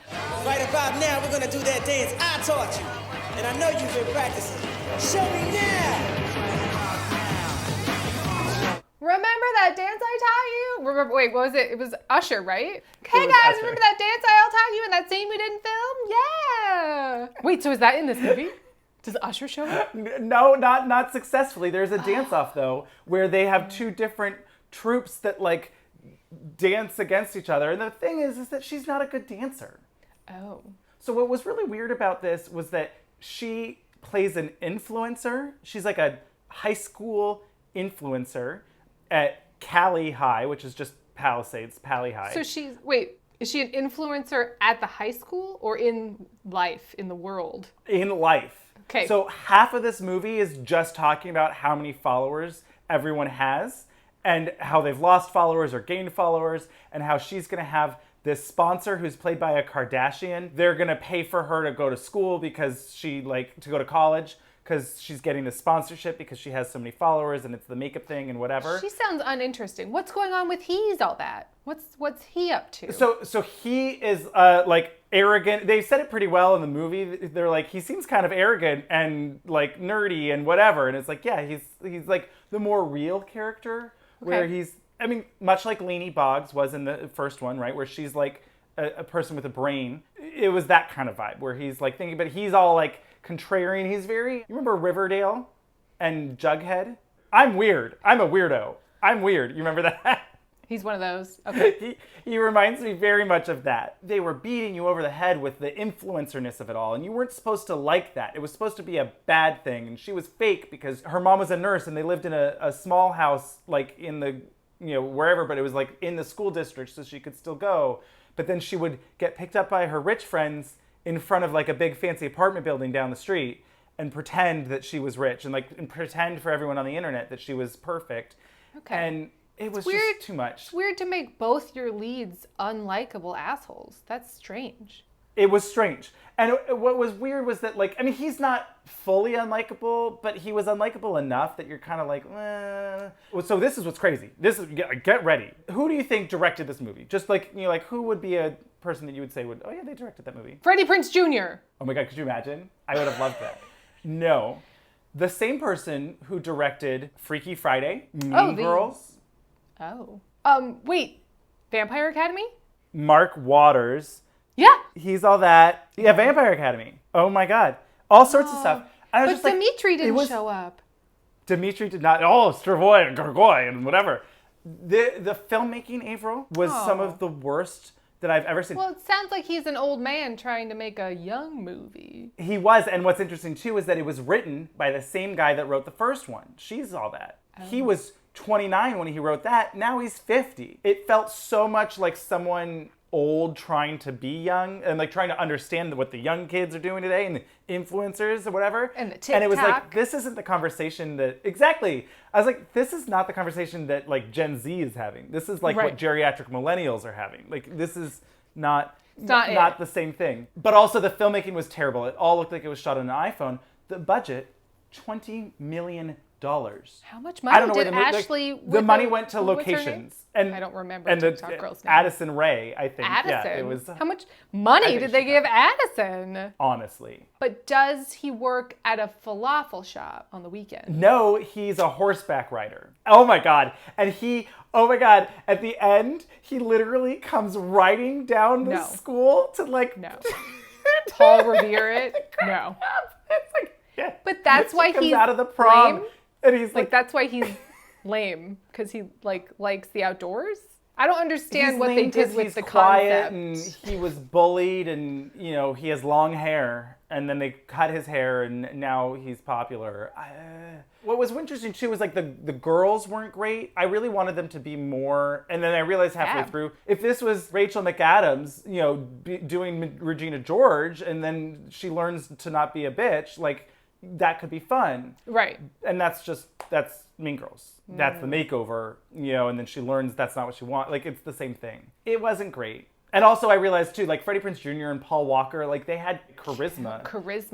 right about now, we're gonna do that dance I taught you. And I know you've been practicing. Show me now. remember that dance I taught you? Wait, what was it? It was Usher, right? Hey guys, Usher. remember that dance I taught you in that scene we didn't film? Yeah. Wait, so is that in this movie? Does Usher show up? No, not successfully. There's a dance-off, though, where they have two different troops that, like, dance against each other. And the thing is that she's not a good dancer. Oh. So what was really weird about this was that she plays an influencer. She's like a high school influencer at Cali High, which is just Palisades, Pali High. So is she an influencer at the high school or in life, in the world? In life. Okay. So half of this movie is just talking about how many followers everyone has and how they've lost followers or gained followers and how she's going to have this sponsor who's played by a Kardashian. They're going to pay for her to go to school because to go to college because she's getting the sponsorship because she has so many followers and it's the makeup thing and whatever. She sounds uninteresting. What's going on with He's All That? What's he up to? So he is like arrogant. They said it pretty well in the movie. They're like, he seems kind of arrogant and like nerdy and whatever. And it's like, yeah, he's like the more real character where he's, I mean, much like Laney Boggs was in the first one, right? Where she's like a person with a brain. It was that kind of vibe where he's like thinking, but he's all like contrarian. He's very, you remember Riverdale and Jughead? I'm weird. I'm a weirdo. I'm weird. You remember that? He's one of those. Okay. He reminds me very much of that. They were beating you over the head with the influencerness of it all, and you weren't supposed to like that. It was supposed to be a bad thing, and she was fake because her mom was a nurse, and they lived in a small house, like in the, wherever, but it was like in the school district, so she could still go. But then she would get picked up by her rich friends in front of like a big fancy apartment building down the street and pretend that she was rich and pretend for everyone on the internet that she was perfect. Okay. And it was weird, just too much. It's weird to make both your leads unlikable assholes. That's strange. It was strange. And what was weird was that, like, I mean, he's not fully unlikable, but he was unlikable enough that you're kind of like, So this is what's crazy. Get ready. Who do you think directed this movie? Just like, you know, like, who would be a person that you would say oh yeah, they directed that movie? Freddie Prinze Jr. Oh my God, could you imagine? I would have loved that. No. The same person who directed Freaky Friday, Mean Girls. Oh. Wait. Vampire Academy? Mark Waters. Yeah. He's all that. Yeah, Vampire Academy. Oh my God. All sorts of stuff. But Dimitri didn't show up. Dimitri did not. Oh, Stravoy and Gargoy and whatever. The filmmaking, Avaryl, was some of the worst that I've ever seen. Well, it sounds like he's an old man trying to make a young movie. He was. And what's interesting, too, is that it was written by the same guy that wrote the first one. She's all that. He was 29 when he wrote that. Now he's 50. It felt so much like someone old trying to be young and like trying to understand what the young kids are doing today and the influencers or whatever. And the TikTok. And it was like, this isn't the conversation that, exactly. I was like, this is not the conversation that like Gen Z is having. This is like what geriatric millennials are having. Like this is not the same thing. But also the filmmaking was terrible. It all looked like it was shot on an iPhone. The budget, $20 million. How much money did Ashley? The money went to locations, and I don't remember and TikTok girl's name. Addison Rae, I think. Addison. Yeah, it was. How much money did they give Addison? Honestly. But does he work at a falafel shop on the weekend? No, he's a horseback rider. Oh my God! And at the end, he literally comes riding down the school to like. No. Paul Revere it. No. It's like. Yeah. But that's why he's out of the prom, lame? And he's like that's why he's lame, because he like likes the outdoors. I don't understand what they did with the quiet concept. And he was bullied, and you know he has long hair, and then they cut his hair, and now he's popular. What was interesting too was like the girls weren't great. I really wanted them to be more, and then I realized halfway through, if this was Rachel McAdams, you know, doing Regina George, and then she learns to not be a bitch, like. That could be fun. Right. And that's Mean Girls. That's the makeover, you know, and then she learns that's not what she wants. Like, it's the same thing. It wasn't great. And also I realized, too, like, Freddie Prinze Jr. and Paul Walker, like, they had charisma.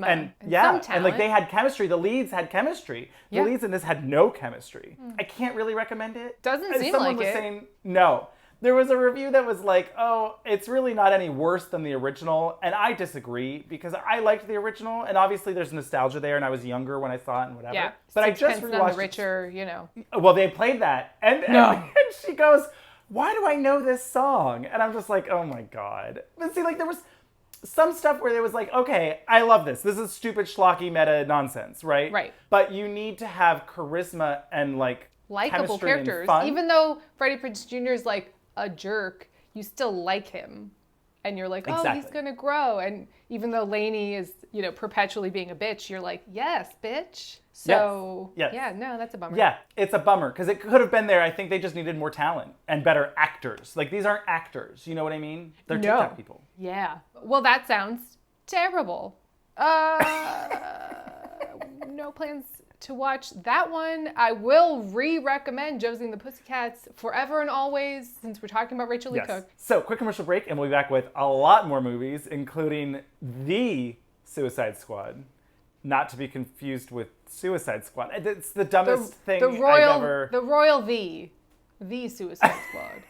And some talent. And, like, they had chemistry. The leads had chemistry. The leads in this had no chemistry. I can't really recommend it. Doesn't seem Someone like was it. saying, no. There was a review that was like, oh, it's really not any worse than the original. And I disagree because I liked the original. And obviously there's nostalgia there. And I was younger when I saw it and whatever. Yeah. But I just rewatched the richer, you know. Well, they played that. And she goes, why do I know this song? And I'm just like, oh my God. But see, like there was some stuff where there was like, okay, I love this. This is stupid, schlocky, meta nonsense, right? Right. But you need to have charisma and like likable characters. And fun. Even though Freddie Prinze Jr. is like a jerk, you still like him. And you're like, oh, he's going to grow. And even though Lainey is, you know, perpetually being a bitch, you're like, yes, bitch. So, yeah, no, that's a bummer. Yeah, it's a bummer because it could have been there. I think they just needed more talent and better actors. Like, these aren't actors. You know what I mean? They're TikTok people. Yeah. Well, that sounds terrible. No plans to watch that one. I will re-recommend Josie and the Pussycats forever and always, since we're talking about Rachel Lee Cook. So, quick commercial break, and we'll be back with a lot more movies, including The Suicide Squad. Not to be confused with Suicide Squad. It's the dumbest thing I've ever... The royal The Suicide Squad.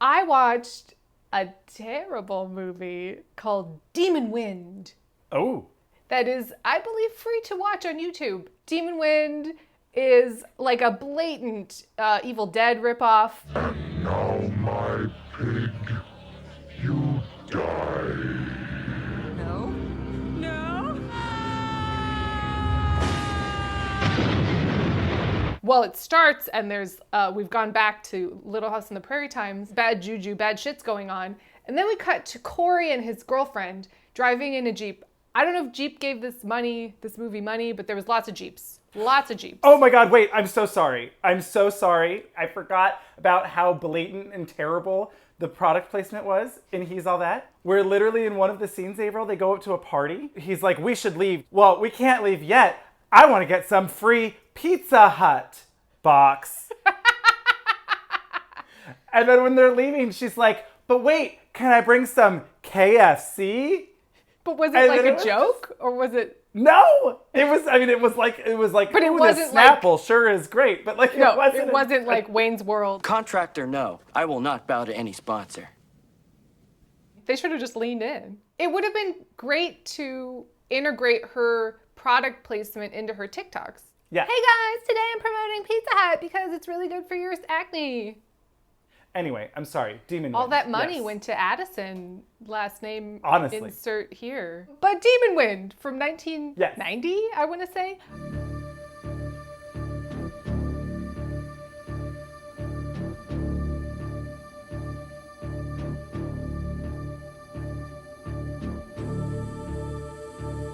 I watched a terrible movie called Demon Wind. Oh. That is, I believe, free to watch on YouTube. Demon Wind is like a blatant Evil Dead ripoff. And now, my pig, you die. No. No. Well, it starts and there's, we've gone back to Little House on the Prairie times, bad juju, bad shit's going on. And then we cut to Corey and his girlfriend driving in a Jeep. I don't know if Jeep gave this movie money, but there was lots of Jeeps. Lots of Jeeps. Oh my God, wait, I'm so sorry. I'm so sorry. I forgot about how blatant and terrible the product placement was in He's All That. Where literally in one of the scenes, Avaryl, they go up to a party. He's like, we should leave. Well, we can't leave yet. I want to get some free Pizza Hut box. And then when they're leaving, she's like, but wait, can I bring some KFC? But was it like a joke, or was it? No, it was. I mean, it was like. But it wasn't Snapple sure is great, but like no, it wasn't like Wayne's World. Contractor, no. I will not bow to any sponsor. They should have just leaned in. It would have been great to integrate her product placement into her TikToks. Yeah. Hey guys, today I'm promoting Pizza Hut because it's really good for your acne. Anyway, I'm sorry, Demon All Wind. that money went to Addison, last name Honestly. insert here. But Demon Wind from 1990, I want to say.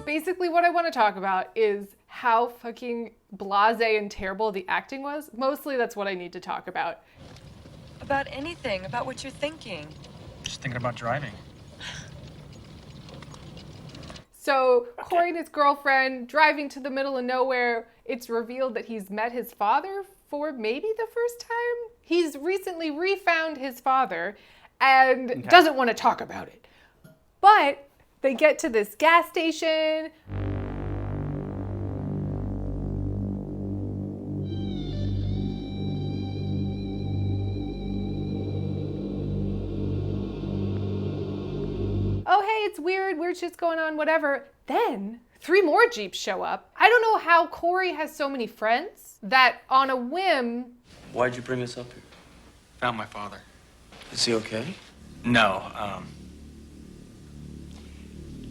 Basically what I want to talk about is how fucking blasé and terrible the acting was. Mostly that's what I need to talk about. About anything, about what you're thinking. Just thinking about driving. So Corey and his girlfriend driving to the middle of nowhere. It's revealed that he's met his father for maybe the first time. He's recently refound his father and doesn't want to talk about it. But they get to this gas station. Oh, hey, it's weird shit's going on, whatever. Then 3 more Jeeps show up. I don't know how Corey has so many friends that on a whim. Why'd you bring us up here? Found my father. Is he okay? No,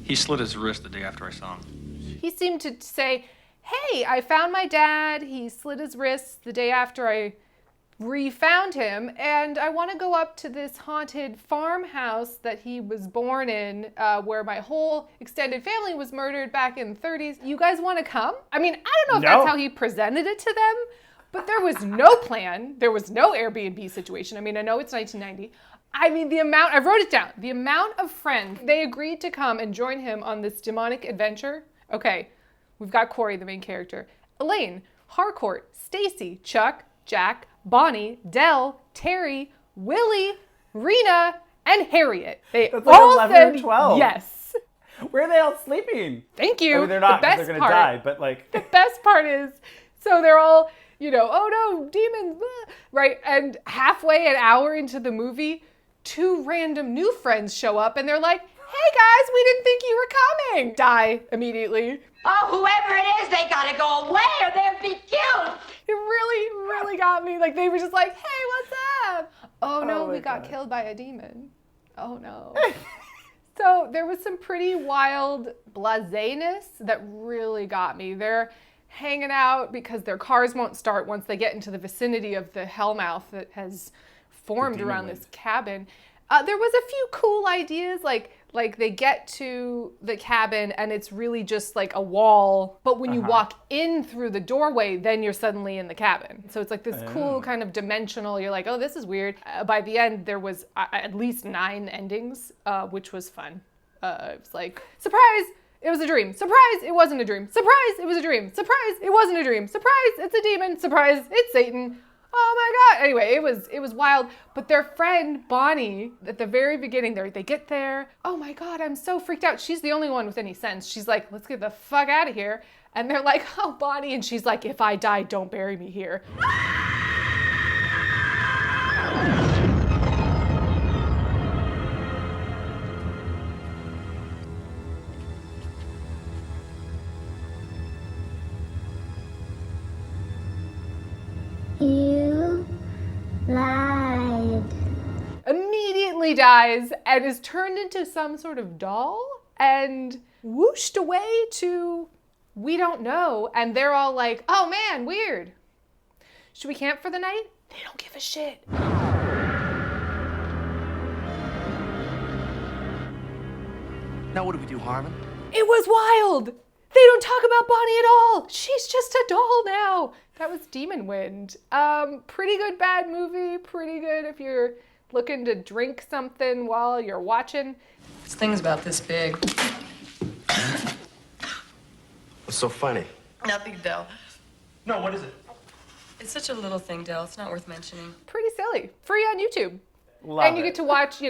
he slit his wrist the day after I saw him. He seemed to say, hey, I found my dad. He slit his wrist the day after I refound him, and I want to go up to this haunted farmhouse that he was born in, where my whole extended family was murdered back in the 30s. You guys want to come? I mean, I don't know if that's how he presented it to them, but there was no plan. There was no Airbnb situation. I mean, I know it's 1990. I mean, I wrote it down. The amount of friends they agreed to come and join him on this demonic adventure. Okay, we've got Corey, the main character, Elaine, Harcourt, Stacy, Chuck, Jack, Bonnie, Dell, Terry, Willie, Rena, and Harriet. That's like 11 or 12. Yes. Where are they all sleeping? Thank you. I mean, they're not, because they're going to die, but like. The best part is, so they're all, oh no, demons, blah, right? And halfway an hour into the movie, 2 random new friends show up and they're like, hey guys, we didn't think you were coming. Die immediately. Oh, whoever it is, they gotta go away or they'll be killed. It really, really got me. Like, they were just like, hey, what's up? Oh no, we got killed by a demon. Oh no. So there was some pretty wild blaséness that really got me. They're hanging out because their cars won't start once they get into the vicinity of the hellmouth that has formed around this cabin. There was a few cool ideas, like they get to the cabin and it's really just like a wall, but when you walk in through the doorway, then you're suddenly in the cabin. So it's like this cool kind of dimensional, you're like, oh, this is weird. By the end, there was at least 9 endings, which was fun. It was like, surprise, it was a dream. Surprise, it wasn't a dream. Surprise, it was a dream. Surprise, it wasn't a dream. Surprise, it's a demon. Surprise, it's Satan. Oh my God. Anyway, it was wild. But their friend, Bonnie, at the very beginning, they get there. Oh my God, I'm so freaked out. She's the only one with any sense. She's like, let's get the fuck out of here. And they're like, oh, Bonnie. And she's like, if I die, don't bury me here. You lied. Immediately dies and is turned into some sort of doll and whooshed away to we don't know. And they're all like, oh man, weird. Should we camp for the night? They don't give a shit. Now what do we do, Harmon? It was wild. They don't talk about Bonnie at all. She's just a doll now. That was Demon Wind. Pretty good bad movie. Pretty good if you're looking to drink something while you're watching. This thing's about this big. What's so funny? Nothing, Del. No, what is it? It's such a little thing, Del. It's not worth mentioning. Pretty silly. Free on YouTube. Love and you it. get to watch,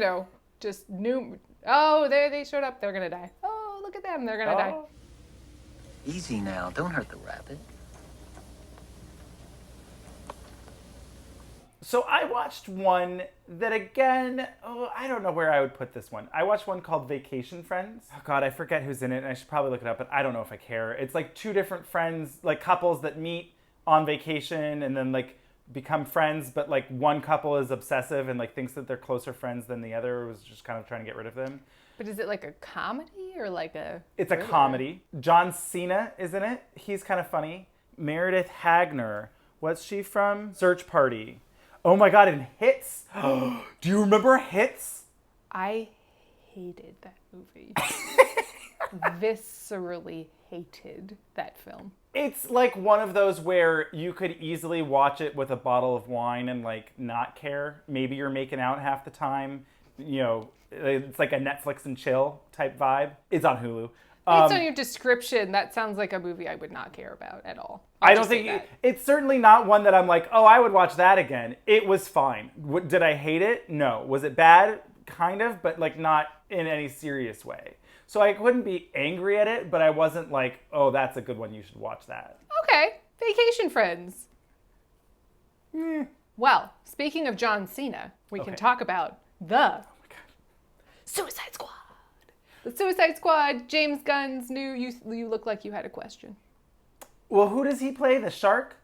just new. Oh, there they showed up. They're gonna die. Oh, look at them. They're gonna die. Easy now. Don't hurt the rabbit. So I watched one that, again, I don't know where I would put this one. I watched one called Vacation Friends. Oh God, I forget who's in it, and I should probably look it up, but I don't know if I care. It's like two different friends, like couples that meet on vacation and then like become friends, but like one couple is obsessive and like thinks that they're closer friends than the other, was just kind of trying to get rid of them. But is it like a comedy or like a... It's a comedy. John Cena is in it. He's kind of funny. Meredith Hagner. What's she from? Search Party. Oh my God, in Hits? Do you remember Hits? I hated that movie. Viscerally hated that film. It's like one of those where you could easily watch it with a bottle of wine and like not care. Maybe you're making out half the time. It's like a Netflix and chill type vibe. It's on Hulu. Based on your description, that sounds like a movie I would not care about at all. I don't think it's certainly not one that I'm like, oh, I would watch that again. It was fine. Did I hate it? No. Was it bad? Kind of, but like not in any serious way. So I couldn't be angry at it, but I wasn't like, oh, that's a good one. You should watch that. Okay. Vacation Friends. Well, speaking of John Cena, we can talk about the Suicide Squad. The Suicide Squad, James Gunn's new... You look like you had a question. Well, who does he play? The shark?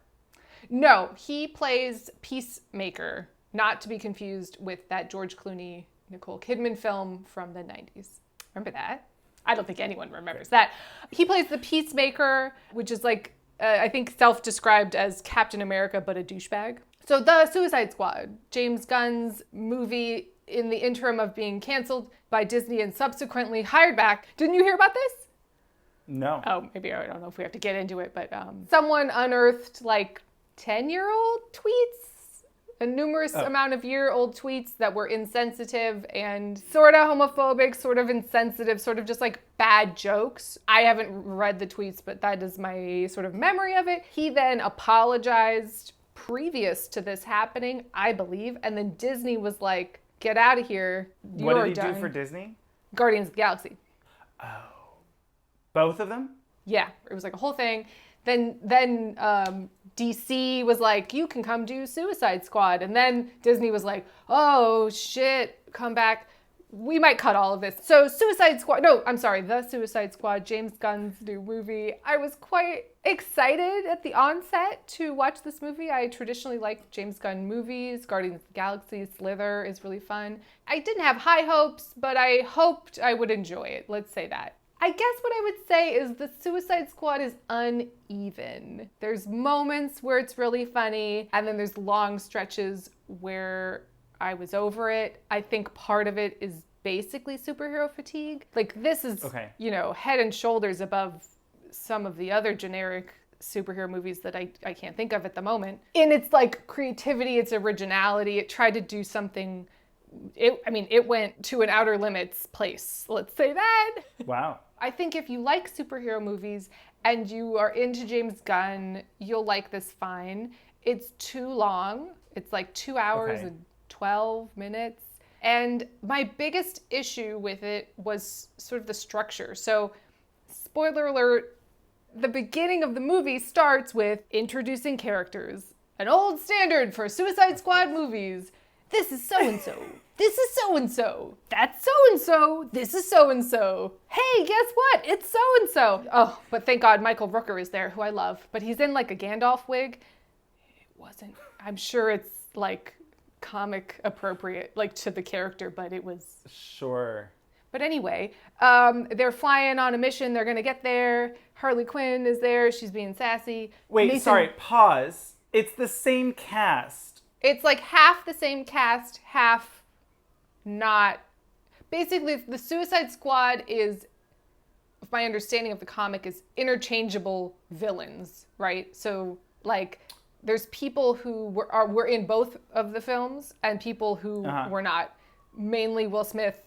No, he plays Peacemaker, not to be confused with that George Clooney, Nicole Kidman film from the 90s. Remember that? I don't think anyone remembers that. He plays the Peacemaker, which is like, I think self-described as Captain America, but a douchebag. So the Suicide Squad, James Gunn's movie in the interim of being canceled by Disney and subsequently hired back. Didn't you hear about this? No. Oh, maybe I don't know if we have to get into it, but someone unearthed like 10-year-old tweets, a numerous amount of year-old tweets that were insensitive and sort of homophobic, sort of insensitive, sort of just like bad jokes. I haven't read the tweets, but that is my sort of memory of it. He then apologized previous to this happening, I believe, and then Disney was like, get out of here. What did he do for Disney? Guardians of the Galaxy. Oh. Both of them? Yeah, it was like a whole thing. Then DC was like, you can come do Suicide Squad. And then Disney was like, oh shit, come back. We might cut all of this. So the Suicide Squad, James Gunn's new movie. I was quite excited at the onset to watch this movie. I traditionally like James Gunn movies. Guardians of the Galaxy, Slither is really fun. I didn't have high hopes, but I hoped I would enjoy it. Let's say that. I guess what I would say is the Suicide Squad is uneven. There's moments where it's really funny, and then there's long stretches where I was over it. I think part of it is basically superhero fatigue. Like this is, head and shoulders above some of the other generic superhero movies that I can't think of at the moment. In its like creativity, its originality, it tried to do something. It went to an Outer Limits place. Let's say that. Wow. I think if you like superhero movies and you are into James Gunn, you'll like this fine. It's too long. It's like 2 hours and 12 minutes. And my biggest issue with it was sort of the structure. So, spoiler alert, the beginning of the movie starts with introducing characters. An old standard for Suicide Squad movies. This is so-and-so. This is so-and-so. That's so-and-so. This is so-and-so. Hey, guess what? It's so-and-so. Oh, but thank God Michael Rooker is there, who I love. But he's in like a Gandalf wig. It wasn't. I'm sure it's like comic appropriate, like to the character, but it was... Sure. But anyway, they're flying on a mission. They're going to get there. Harley Quinn is there. She's being sassy. Wait, sorry. Pause. It's the same cast. It's like half the same cast, half not. Basically, the Suicide Squad is, my understanding of the comic, is interchangeable villains, right? So, like, there's people who were in both of the films and people who were not. Mainly Will Smith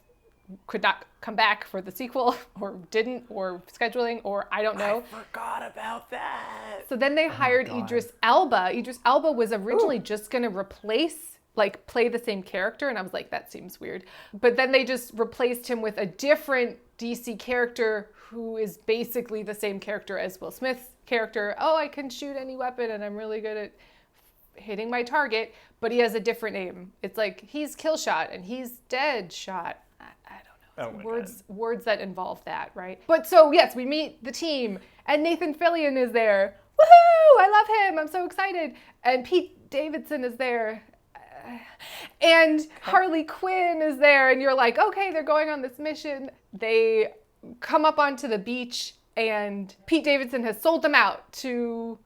could not come back for the sequel, or didn't, or scheduling, or I don't know. I forgot about that. So then they hired Idris Elba. Idris Elba was originally just going to replace like play the same character, and I was like, that seems weird. But then they just replaced him with a different DC character who is basically the same character as Will Smith's character. Oh, I can shoot any weapon and I'm really good at hitting my target, but he has a different name. It's like he's Killshot and he's Deadshot. I don't know. Words that involve that, right? But so yes, we meet the team and Nathan Fillion is there. Woohoo! I love him. I'm so excited. And Pete Davidson is there. And Harley Quinn is there, and you're like, okay, they're going on this mission. They come up onto the beach, and Pete Davidson has sold them out to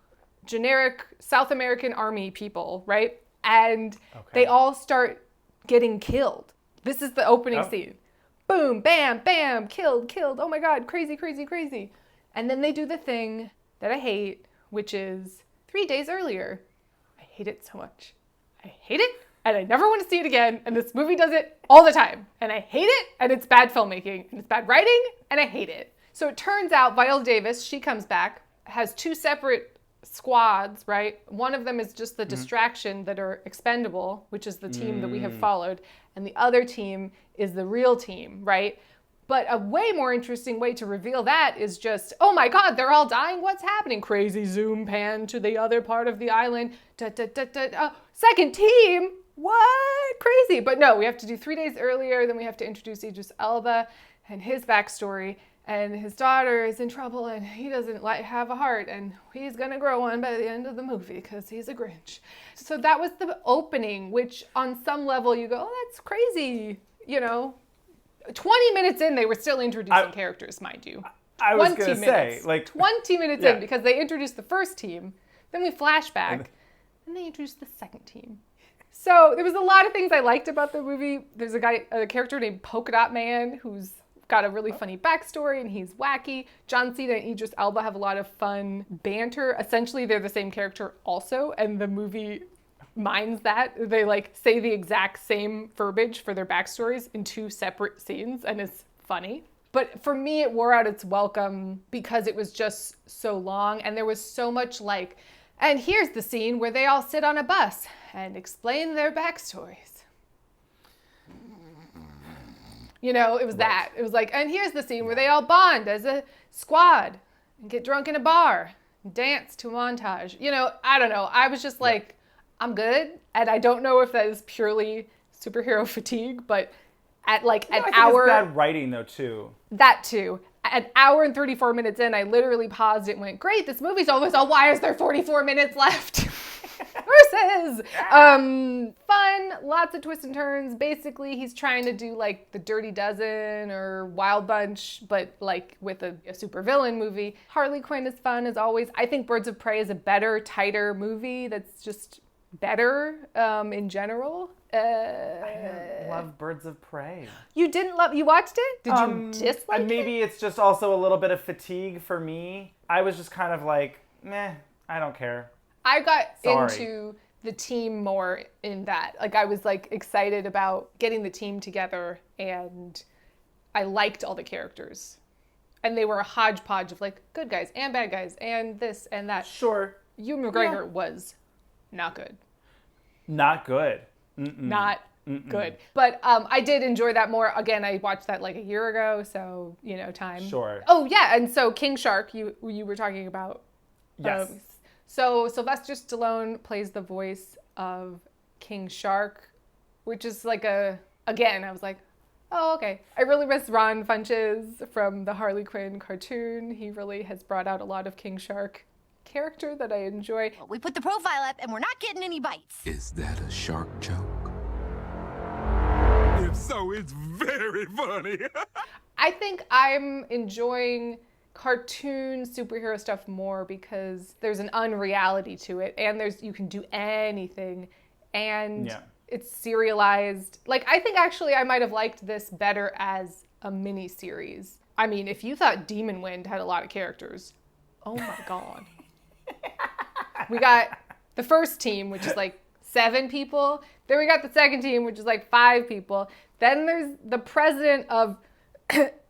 generic South American army people, right? And they all start getting killed. This is the opening scene. Boom, bam, bam, killed. Oh my God, crazy, crazy, crazy. And then they do the thing that I hate, which is 3 days earlier. I hate it so much. I hate it, and I never want to see it again, and this movie does it all the time, and I hate it, and it's bad filmmaking, and it's bad writing, and I hate it. So it turns out Viola Davis, she comes back, has 2 separate squads, right? One of them is just the distraction that are expendable, which is the team that we have followed, and the other team is the real team, right? But a way more interesting way to reveal that is just, oh my God, they're all dying. What's happening? Crazy zoom pan to the other part of the island. Second team? What? Crazy. But no, we have to do 3 days earlier. Then we have to introduce Idris Elba and his backstory. And his daughter is in trouble and he doesn't have a heart. And he's going to grow one by the end of the movie because he's a Grinch. So that was the opening, which on some level you go, oh, that's crazy, you know. 20 minutes in, they were still introducing characters, mind you. I was going to say, like... 20 minutes in, because they introduced the first team, then we flash back, and they introduced the second team. So there was a lot of things I liked about the movie. There's a character named Polka Dot Man, who's got a really funny backstory, and he's wacky. John Cena and Idris Elba have a lot of fun banter. Essentially, they're the same character also, and the movie minds that. They like say the exact same verbiage for their backstories in 2 separate scenes, and it's funny. But for me, it wore out its welcome because it was just so long, and there was so much like, and here's the scene where they all sit on a bus and explain their backstories. You know, it was that. It was like, and here's the scene where they all bond as a squad and get drunk in a bar and dance to a montage. You know, I don't know. I was just like, I'm good, and I don't know if that is purely superhero fatigue, but at like an hour... It's bad writing, though, too. That, too. An hour and 34 minutes in, I literally paused it and went, great, this movie's almost all, why is there 44 minutes left? Versus! Fun, lots of twists and turns. Basically, he's trying to do, like, The Dirty Dozen or Wild Bunch, but, like, with a supervillain movie. Harley Quinn is fun, as always. I think Birds of Prey is a better, tighter movie that's just... better in general. I love Birds of Prey. You watched it? Did you dislike it? Maybe it's just also a little bit of fatigue for me. I was just kind of like, meh, I don't care. I got into the team more in that. Like, I was like excited about getting the team together, and I liked all the characters. And they were a hodgepodge of like good guys and bad guys and this and that. Sure. Ewan McGregor was not good. Not good. Not good. But I did enjoy that more. Again, I watched that like a year ago, so, you know, time. Sure. Oh, yeah, and so King Shark, you were talking about. Yes. So Sylvester Stallone plays the voice of King Shark, which is like again, I was like, oh, okay. I really miss Ron Funches from the Harley Quinn cartoon. He really has brought out a lot of King Shark character that I enjoy. We put the profile up and we're not getting any bites. Is that a shark joke? If so, it's very funny. I think I'm enjoying cartoon superhero stuff more because there's an unreality to it, and you can do anything, and it's serialized. Like, I think actually I might have liked this better as a mini series. I mean, if you thought Demon Wind had a lot of characters, oh my God. We got the first team, which is like 7 people. Then we got the second team, which is like 5 people. Then there's the president of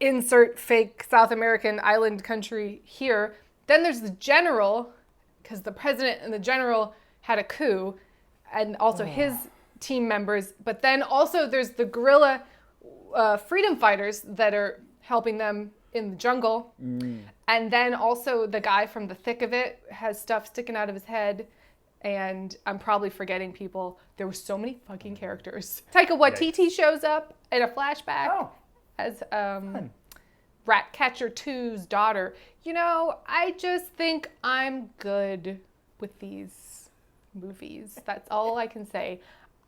insert fake South American island country here. Then there's the general, because the president and the general had a coup, and also his team members. But then also there's the guerrilla freedom fighters that are helping them in the jungle. And then also the guy from the thick of it has stuff sticking out of his head. And I'm probably forgetting people. There were so many fucking characters. Taika Waititi shows up in a flashback as Ratcatcher 2's daughter. You know, I just think I'm good with these movies. That's all I can say.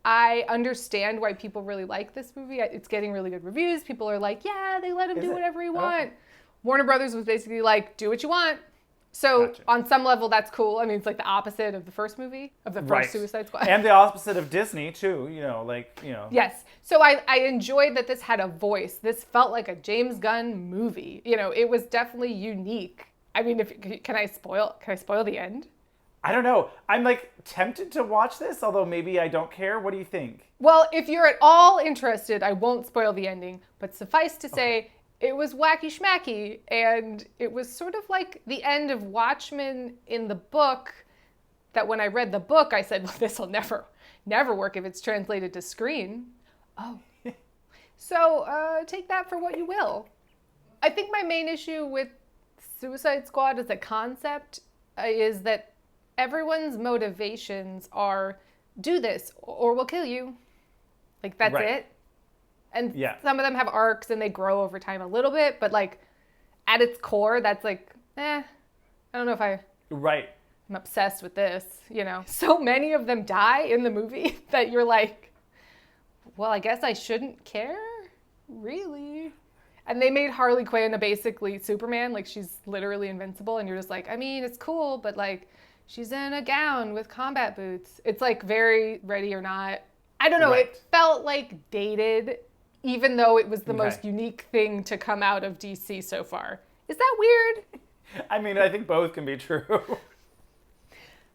I understand why people really like this movie. It's getting really good reviews. People are like, yeah, they let him do whatever he wants. Warner Brothers was basically like, do what you want. So on some level, that's cool. I mean, it's like the opposite of the first movie, of the first Suicide Squad. And the opposite of Disney, too. You know, like, you know. Yes. So I enjoyed that this had a voice. This felt like a James Gunn movie. You know, it was definitely unique. I mean, can I spoil the end? I don't know. I'm like tempted to watch this, although maybe I don't care. What do you think? Well, if you're at all interested, I won't spoil the ending. But suffice to say, it was wacky schmacky, and it was sort of like the end of Watchmen in the book, that when I read the book, I said, well, this will never work if it's translated to screen. Oh. So take that for what you will. I think my main issue with Suicide Squad as a concept is that everyone's motivations are, do this or we'll kill you. Like, that's it. And some of them have arcs and they grow over time a little bit, but like at its core, that's like, I don't know if I'm obsessed with this, you know. So many of them die in the movie that you're like, well, I guess I shouldn't care, really. And they made Harley Quinn a basically Superman, like she's literally invincible, and you're just like, I mean, it's cool, but like she's in a gown with combat boots. It's like very Ready or Not. I don't know, it felt like dated, even though it was the most unique thing to come out of DC so far. Is that weird? I mean, I think both can be true.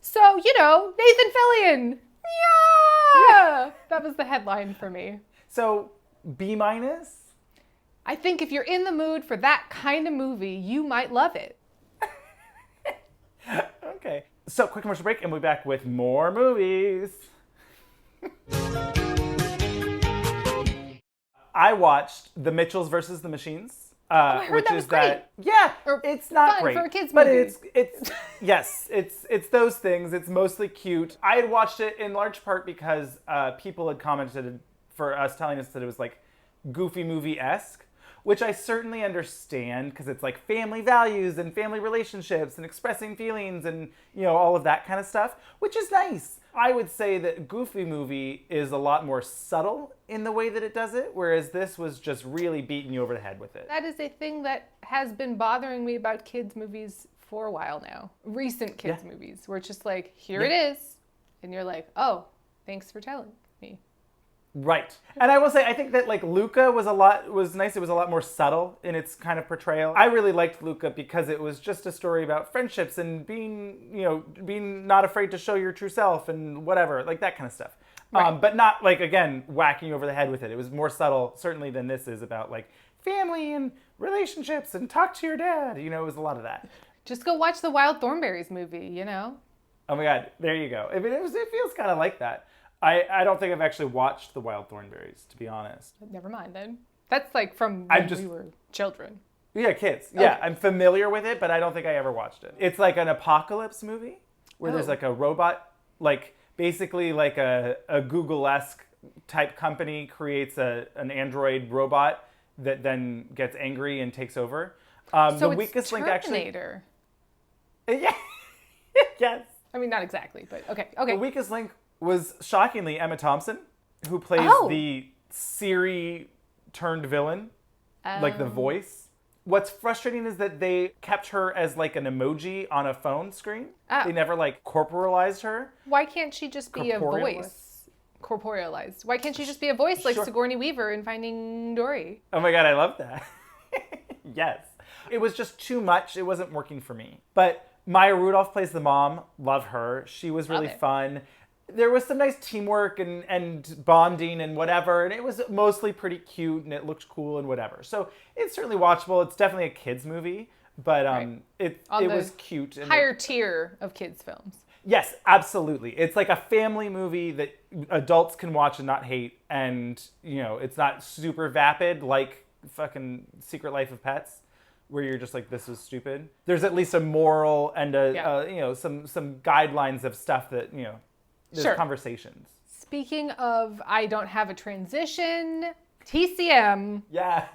So, you know, Nathan Fillion. Yeah! That was the headline for me. So, B-? I think if you're in the mood for that kind of movie, you might love it. Okay. So, quick commercial break, and we'll be back with more movies. I watched The Mitchells versus the Machines, I heard which that was is great. It's not fun great for a kids but movie. it's those things. It's mostly cute. I had watched it in large part because people had commented for us, telling us that it was like Goofy movie-esque, which I certainly understand because it's like family values and family relationships and expressing feelings and, you know, all of that kind of stuff, which is nice. I would say that Goofy Movie is a lot more subtle in the way that it does it, whereas this was just really beating you over the head with it. That is a thing that has been bothering me about kids' movies for a while now. Recent kids' movies, where it's just like, here it is, and you're like, oh, thanks for telling me. Right. And I will say, I think that like Luca was nice. It was a lot more subtle in its kind of portrayal. I really liked Luca because it was just a story about friendships and being not afraid to show your true self and whatever, like that kind of stuff. Right. But not like, again, whacking you over the head with it. It was more subtle, certainly, than this is about like family and relationships and talk to your dad. You know, it was a lot of that. Just go watch the Wild Thornberrys movie, you know? Oh my God, there you go. I mean, it feels kind of like that. I don't think I've actually watched the Wild Thornberrys, to be honest. Never mind then. That's like from when we were children. Yeah, kids. Okay. Yeah, I'm familiar with it, but I don't think I ever watched it. It's like an apocalypse movie where there's like a robot, like basically like a Google-esque type company creates an android robot that then gets angry and takes over. So the it's weakest Terminator. Link actually. Yeah. Yes. I mean, not exactly, but okay. The weakest link was shockingly Emma Thompson, who plays the Siri turned villain, like the voice. What's frustrating is that they kept her as like an emoji on a phone screen. They never like corporalized her. Why can't she just be a voice? Corporealized. Why can't she just be a voice like Sigourney Weaver in Finding Dory? Oh my God, I love that. Yes. It was just too much. It wasn't working for me. But Maya Rudolph plays the mom. Love her. She was really fun. There was some nice teamwork and bonding and whatever, and it was mostly pretty cute and it looked cool and whatever. So it's certainly watchable. It's definitely a kids movie, but it was cute. And higher tier of kids films. Yes, absolutely. It's like a family movie that adults can watch and not hate, and it's not super vapid like fucking Secret Life of Pets, where you're just like, this is stupid. There's at least a moral and some guidelines of stuff that there's conversations. Speaking of, I don't have a transition. TCM. Yes.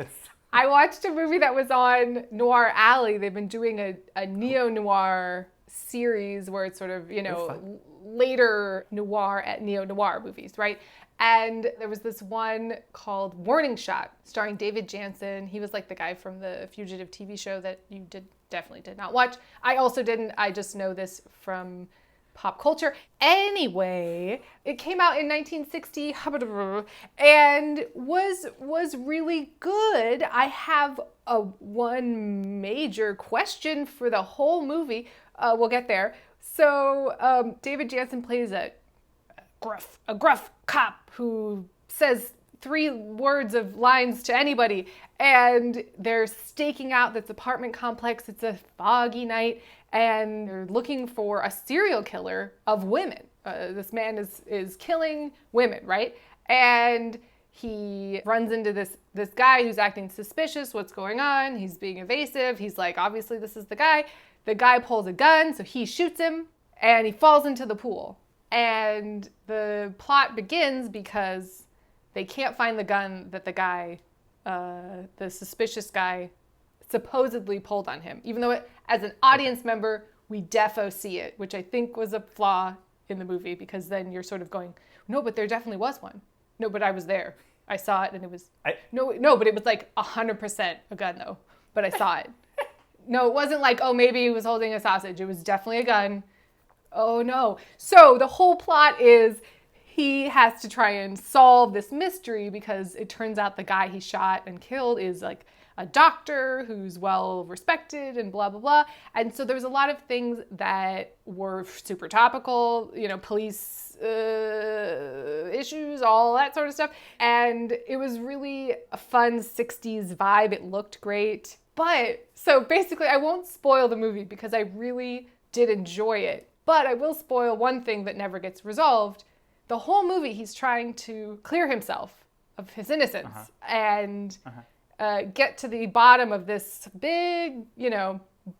I watched a movie that was on Noir Alley. They've been doing a neo-noir series where it's sort of, later noir at neo-noir movies, right? And there was this one called Warning Shot, starring David Jansen. He was like the guy from the Fugitive TV show that you definitely did not watch. I also didn't. I just know this from pop culture. Anyway, it came out in 1960 and was really good. I have one major question for the whole movie. We'll get there. So David Jansen plays a gruff cop who says 3 words of lines to anybody, and they're staking out this apartment complex. It's a foggy night, and they're looking for a serial killer of women. This man is killing women, right? And he runs into this guy who's acting suspicious. What's going on? He's being evasive. He's like, obviously this is the guy. The guy pulls a gun, so he shoots him, and he falls into the pool. And the plot begins because they can't find the gun that the guy, the suspicious guy, supposedly pulled on him. Even though as an audience member, we defo see it, which I think was a flaw in the movie, because then you're sort of going, no, but there definitely was one. No, but I was there. I saw it, and it was... No, but it was like 100% a gun, though. But I saw it. No, it wasn't like, oh, maybe he was holding a sausage. It was definitely a gun. Oh, no. So the whole plot is he has to try and solve this mystery, because it turns out the guy he shot and killed is like a doctor who's well respected and blah, blah, blah. And so there was a lot of things that were super topical, police issues, all that sort of stuff. And it was really a fun 60s vibe. It looked great. But so basically, I won't spoil the movie because I really did enjoy it. But I will spoil one thing that never gets resolved. The whole movie, he's trying to clear himself of his innocence and get to the bottom of this big,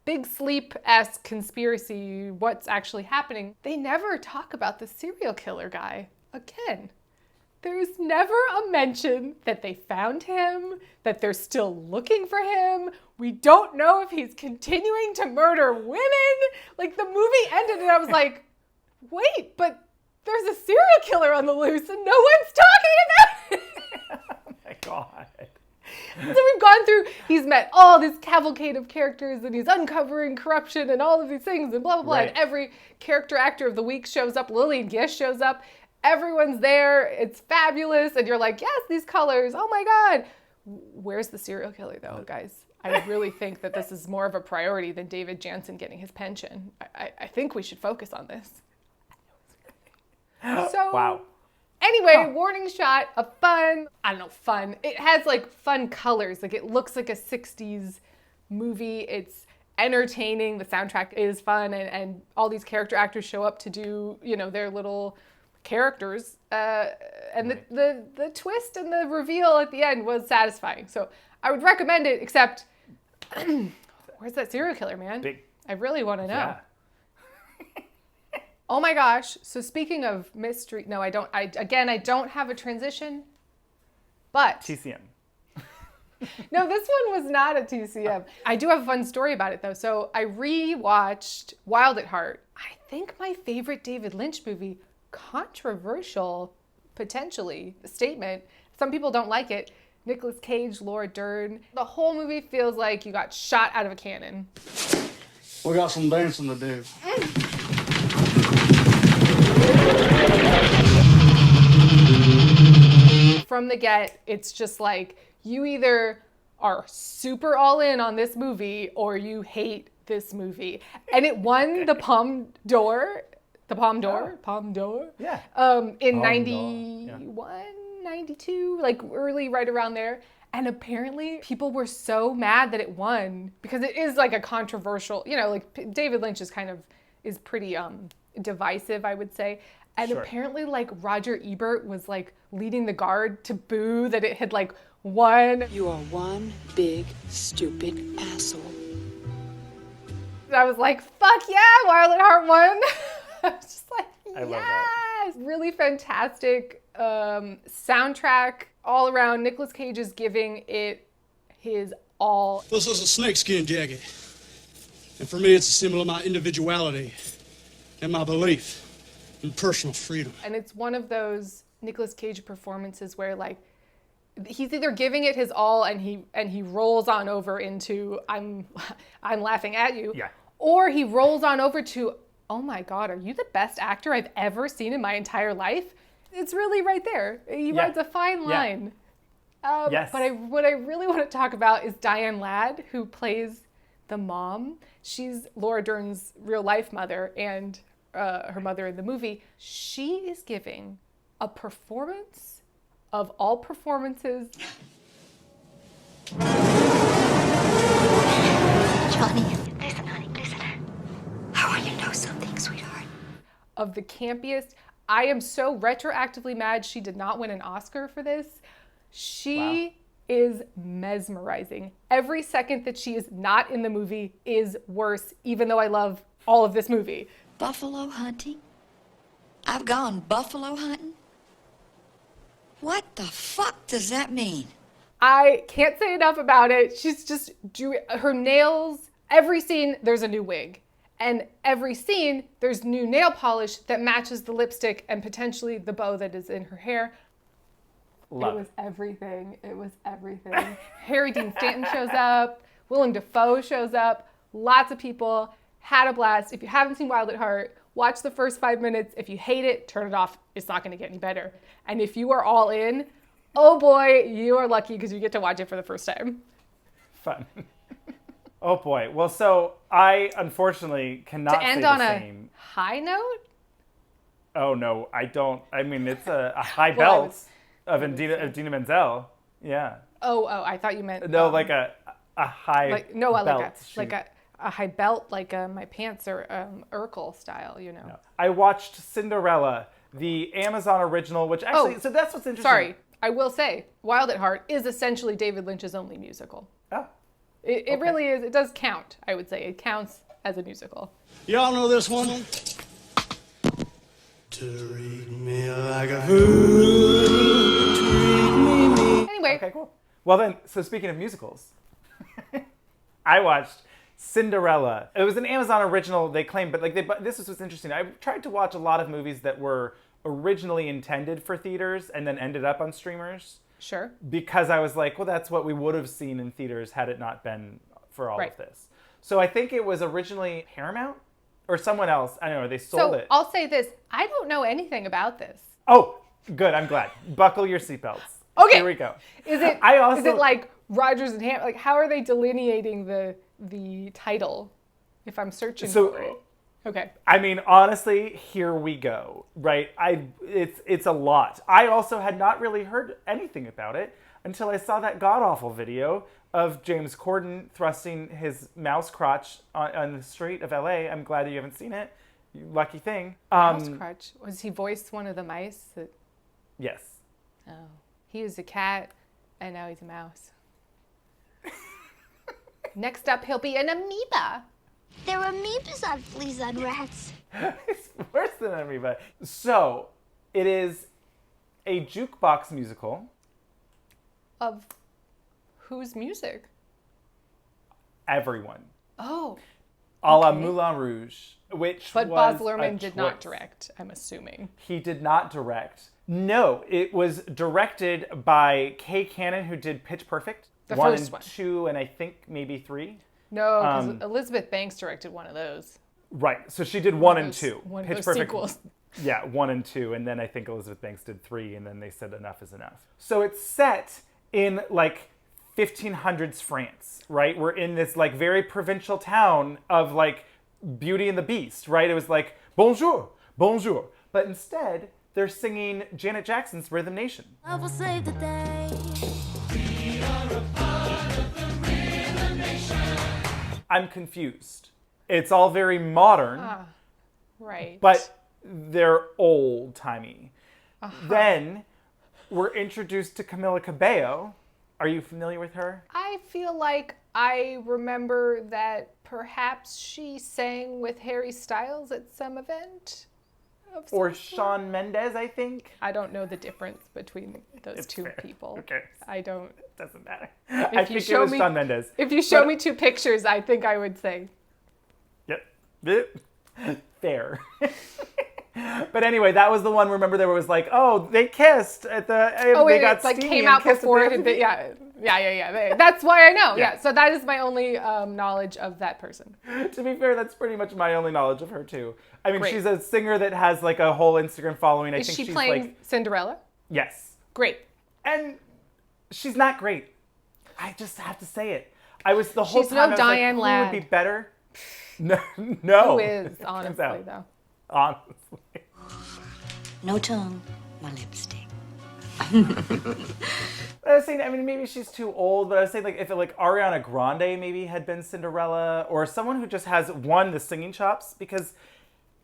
big sleep-esque conspiracy, what's actually happening. They never talk about the serial killer guy again. There's never a mention that they found him, that they're still looking for him. We don't know if he's continuing to murder women. Like, the movie ended and I was like, wait, but there's a serial killer on the loose and no one's talking about it. Oh my God. So we've gone through, he's met all this cavalcade of characters and he's uncovering corruption and all of these things and blah, blah, blah. Right. And every character actor of the week shows up. Lillian Gish shows up. Everyone's there. It's fabulous. And you're like, yes, these colors. Oh my God. Where's the serial killer though, guys? I really think that this is more of a priority than David Jansen getting his pension. I think we should focus on this. So, wow. Anyway, Warning Shot, fun. It has like fun colors. Like, it looks like a 60s movie. It's entertaining. The soundtrack is fun. And all these character actors show up to do, their little characters. And the twist and the reveal at the end was satisfying. So I would recommend it, except where's that serial killer, man? I really want to know. Yeah. Oh my gosh. So speaking of mystery, no, I don't have a transition, but... TCM. No, this one was not a TCM. I do have a fun story about it though. So I rewatched Wild at Heart. I think my favorite David Lynch movie, controversial, potentially, statement. Some people don't like it. Nicolas Cage, Laura Dern. The whole movie feels like you got shot out of a cannon. We got some dancing to do. From the get, it's just like, you either are super all in on this movie or you hate this movie. And it won the Palme d'Or. Yeah. In 91, 92, like early, right around there. And apparently people were so mad that it won because it is like a controversial, like David Lynch is pretty divisive, I would say. And Sure. apparently, like, Roger Ebert was, like, leading the guard to boo that it had, like, won. You are one big, stupid asshole. And I was like, fuck yeah, Wild at Heart won. I was just like, I love that. yes! Really fantastic soundtrack all around. Nicolas Cage is giving it his all. This is a snakeskin jacket. And for me, it's a symbol of my individuality and my belief in personal freedom. And it's one of those Nicolas Cage performances where, like, he's either giving it his all and he rolls on over into I'm laughing at you, Yeah. or he rolls on over to, oh my God, are you the best actor I've ever seen in my entire life? It's really right there. He rides a fine line. Yes. But what I really want to talk about is Diane Ladd, who plays the mom. She's Laura Dern's real life mother and her mother in the movie. She is giving a performance of all performances. Johnny, listen, honey, listen. I want you to know something, sweetheart. Of the campiest. I am so retroactively mad she did not win an Oscar for this. She is mesmerizing. Every second that she is not in the movie is worse, even though I love all of this movie. Buffalo hunting? I've gone buffalo hunting? What the fuck does that mean? I can't say enough about it. She's just doing her nails. Every scene, there's a new wig. And every scene, there's new nail polish that matches the lipstick and potentially the bow that is in her hair. Love It was everything. It was everything. Harry Dean Stanton shows up. Willem Dafoe shows up. Lots of people. Had a blast. If you haven't seen Wild at Heart, watch the first 5 minutes. If you hate it, turn it off. It's not going to get any better. And if you are all in, oh boy, you are lucky because you get to watch it for the first time. Fun. Oh boy. Well, so I unfortunately cannot To end say on the a same. high note? Oh no, I don't. I mean, it's a high Well, I belt of Idina Menzel. Yeah. Oh, I thought you meant No, like a high like no, belt. like a high belt, like my pants are Urkel style, you know. No. I watched Cinderella, the Amazon original, which actually, so that's what's interesting. Sorry, I will say, Wild at Heart is essentially David Lynch's only musical. Oh. It really is. It does count, I would say. It counts as a musical. Y'all know this one? Treat me like a fool. Treat me. Anyway. Okay, cool. Well then, so speaking of musicals, I watched Cinderella. It was an Amazon original, they claim, but this is what's interesting. I tried to watch a lot of movies that were originally intended for theaters and then ended up on streamers. Sure. Because I was like, well, that's what we would have seen in theaters had it not been for all of this. So I think it was originally Paramount or someone else. I don't know, they sold it. I'll say this. I don't know anything about this. Oh, good. I'm glad. Buckle your seatbelts. Okay. Here we go. Is it is it like Rodgers and Ham? Like, how are they delineating the title if I'm searching for it? Okay. I mean, honestly, here we go. Right? It's a lot. I also had not really heard anything about it until I saw that god-awful video of James Corden thrusting his mouse crotch on the street of LA. I'm glad that you haven't seen it. Lucky thing. Mouse crotch. Was he voiced one of the mice? Yes. Oh. He was a cat, and now he's a mouse. Next up, he'll be an amoeba. There are amoebas on fleas on rats. It's worse than an amoeba. So, it is a jukebox musical. Of whose music? Everyone. Oh. A la okay. Moulin Rouge, which But was Baz Luhrmann a did choice. not direct, I'm assuming. He did not direct. No, it was directed by Kay Cannon, who did Pitch Perfect. The 1 first and one. 2, and I think maybe 3. No, because Elizabeth Banks directed one of those. Right, so she did 1 and 2. One of Pitch those Perfect. sequels. Yeah, 1 and 2, and then I think Elizabeth Banks did 3, and then they said enough is enough. So it's set in like 1500s France, right? We're in this like very provincial town of like Beauty and the Beast, right? It was like, bonjour, bonjour. But instead, they're singing Janet Jackson's Rhythm Nation. Love will save the day. I'm confused. It's all very modern, Right. But they're old-timey. Then we're introduced to Camila Cabello. Are you familiar with her? I feel like I remember that perhaps she sang with Harry Styles at some event. Or Shawn Mendes, I think. I don't know the difference between those two people. Okay. I don't. It doesn't matter. I think it was Shawn Mendes. If you show me two pictures, I think I would say. Yep. Fair. But anyway, that was the one. Remember, there was like, oh, they kissed at the. They got like came out before it. Yeah. That's why I know. Yeah. So that is my only knowledge of that person. To be fair, that's pretty much my only knowledge of her too. I mean, she's a singer that has like a whole Instagram following. I think she's she's playing like Cinderella? Yes. Great. And she's not great. I just have to say it. I was the whole she's time. No I was Diane like, Ladd. Who would be better? No. Who is, honestly, though? Honestly. No tongue, my lipstick. I was saying, I mean, maybe she's too old, but I was saying, like, if Ariana Grande maybe had been Cinderella, or someone who just has, the singing chops, because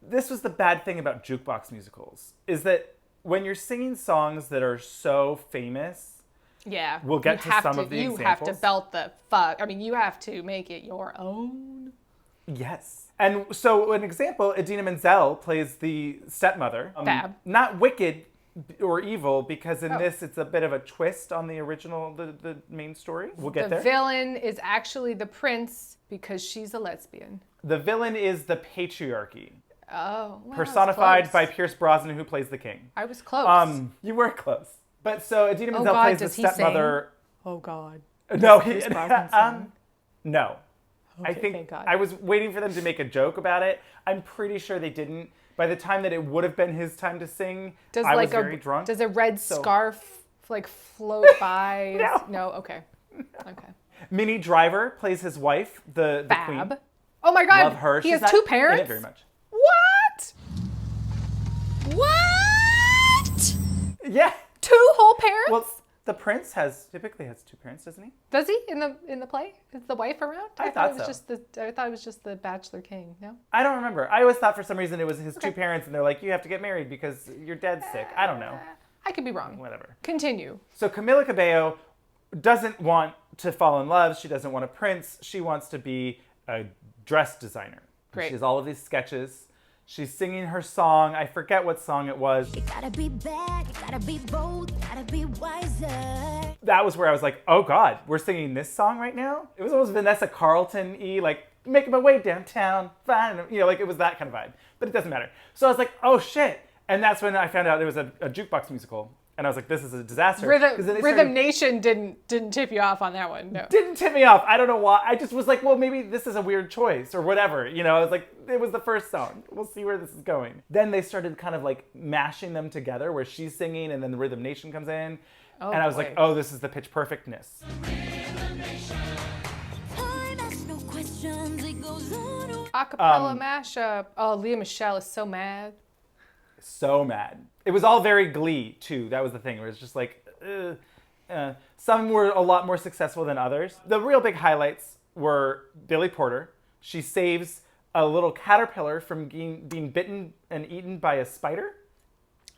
this was the bad thing about jukebox musicals, is that when you're singing songs that are so famous, we'll get to some of the examples. You have to belt the fuck. I mean, you have to make it your own. Yes. And so, an example, Idina Menzel plays the stepmother. Fab. Not wicked or evil, because in this, it's a bit of a twist on the original, the main story. We'll get there. The villain is actually the prince because she's a lesbian. The villain is the patriarchy. Oh, well, personified by Pierce Brosnan, who plays the king. I was close. You were close. But so Idina Menzel plays the stepmother. Oh God. No, no. Okay, I think thank God. I was waiting for them to make a joke about it. I'm pretty sure they didn't. By the time that it would have been his time to sing, I was very drunk. Does a red scarf like float by? No. Okay. Okay. Minnie Driver plays his wife, the queen. Oh my God. Love her. He She's has two parents? In it very much. What? What? Yeah. Two whole parents? Well, the prince typically has two parents, doesn't he? Does he in the play? Is the wife around? I thought it was I thought it was just the bachelor king. No. I don't remember. I always thought for some reason it was his two parents, and they're like, you have to get married because your dad's sick. I don't know. I could be wrong. Whatever. Continue. So Camila Cabello doesn't want to fall in love. She doesn't want a prince. She wants to be a dress designer. Great. She has all of these sketches. She's singing her song. I forget what song it was. You gotta be bad, you gotta be bold, you gotta be wiser. That was where I was like, oh God, we're singing this song right now? It was almost Vanessa Carlton-y, like, making my way downtown, fine. Like it was that kind of vibe. But it doesn't matter. So I was like, oh shit. And that's when I found out it was a jukebox musical. And I was like, this is a disaster. Rhythm Nation didn't tip you off on that one. No. Didn't tip me off. I don't know why. I just was like, well, maybe this is a weird choice or whatever. I was like, it was the first song. We'll see where this is going. Then they started kind of like mashing them together where she's singing and then the Rhythm Nation comes in. Oh, and I was like, oh, this is the Pitch Perfectness. Acapella mashup. Oh, Leah Michelle is so mad. So mad. It was all very Glee, too. That was the thing. Where it's just like, some were a lot more successful than others. The real big highlights were Billy Porter. She saves a little caterpillar from being bitten and eaten by a spider.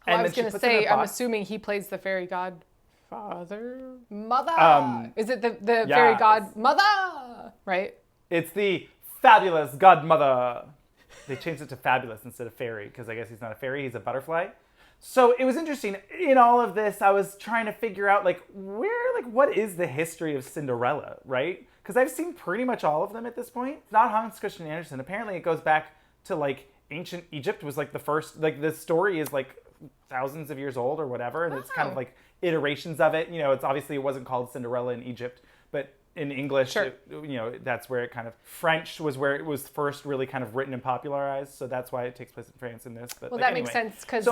I was going to say, I'm assuming he plays the fairy godfather? Mother! Is it the fairy godmother? Right? It's the fabulous godmother. They changed it to fabulous instead of fairy, because I guess he's not a fairy, he's a butterfly. So it was interesting. In all of this, I was trying to figure out, what is the history of Cinderella, right? Because I've seen pretty much all of them at this point. It's not Hans Christian Andersen. Apparently it goes back to, ancient Egypt was, the first, the story is, thousands of years old or whatever, and it's kind of, iterations of it. It's obviously, it wasn't called Cinderella in Egypt, but in English, sure. That's where it kind of, French was where it was first really kind of written and popularized, so that's why it takes place in France in this. But well, that makes sense, because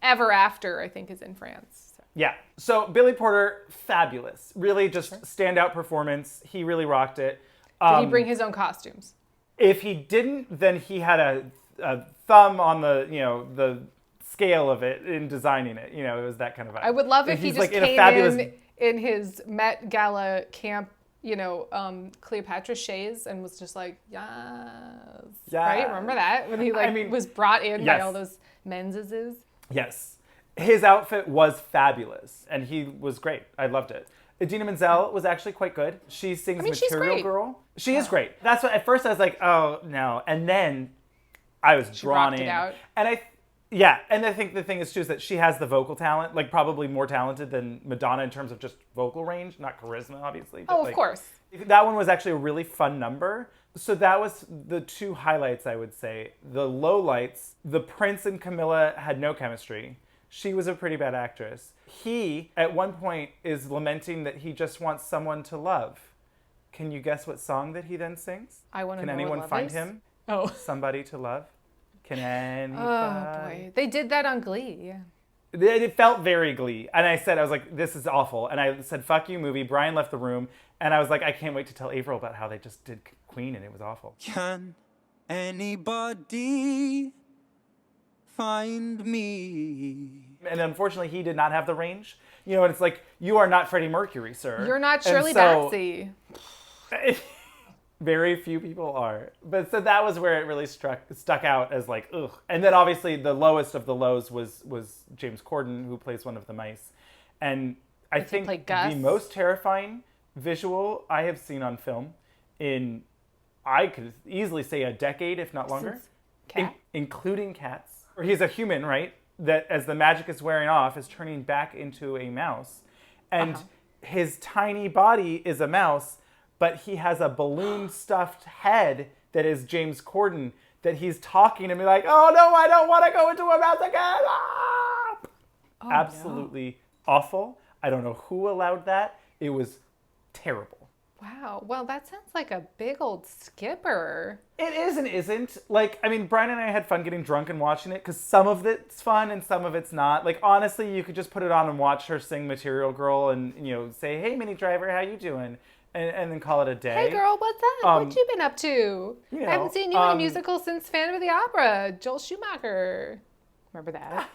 Ever After, I think, is in France. So. Yeah, so Billy Porter, fabulous. Really just standout performance. He really rocked it. Did he bring his own costumes? If he didn't, then he had a thumb on the scale of it in designing it. It was that kind of vibe. I would love if he just came in his Met Gala camp, Cleopatra shays and was just like, yes. Yeah. Right? Remember that? When he was brought in by all those menses? Yes. His outfit was fabulous, and he was great. I loved it. Idina Menzel was actually quite good. She sings Material Girl. She is great. That's what, at first I was like, oh, no. And then I was drawn in. Out. And I think the thing is too is that she has the vocal talent, like probably more talented than Madonna in terms of just vocal range, not charisma, obviously. But of course. That one was actually a really fun number. So that was the two highlights, I would say. The lowlights, the Prince and Camilla had no chemistry. She was a pretty bad actress. He, at one point, is lamenting that he just wants someone to love. Can you guess what song that he then sings? I want to know Can anyone what love find is? him? Oh. Somebody to love? Can anybody? Oh, boy. They did that on Glee, yeah. It felt very Glee. And I was like, this is awful. And I said, fuck you, movie. Brian left the room. And I was like, I can't wait to tell Avaryl about how they just did Queen and it was awful. Can anybody find me? And unfortunately, he did not have the range. And it's like, you are not Freddie Mercury, sir. You're not Shirley Bassey. Very few people are. But so that was where it really stuck out as like, ugh. And then obviously the lowest of the lows was James Corden, who plays one of the mice. And I think the most terrifying visual I have seen on film in, I could easily say a decade, if not longer. Including Cats. Or he's a human, right? That as the magic is wearing off is turning back into a mouse. And his tiny body is a mouse, but he has a balloon stuffed head that is James Corden that he's talking to me like, oh no, I don't want to go into a mouse again. Ah! Absolutely awful. I don't know who allowed that. It was terrible. Wow. Well, that sounds like a big old skipper. It is and isn't. Like, I mean, Brian and I had fun getting drunk and watching it because some of it's fun and some of it's not. Like, honestly, you could just put it on and watch her sing Material Girl and, say, hey, Minnie Driver, how you doing? And then call it a day. Hey, girl, what's up? What you been up to? I haven't seen you in a musical since Phantom of the Opera, Joel Schumacher. Remember that?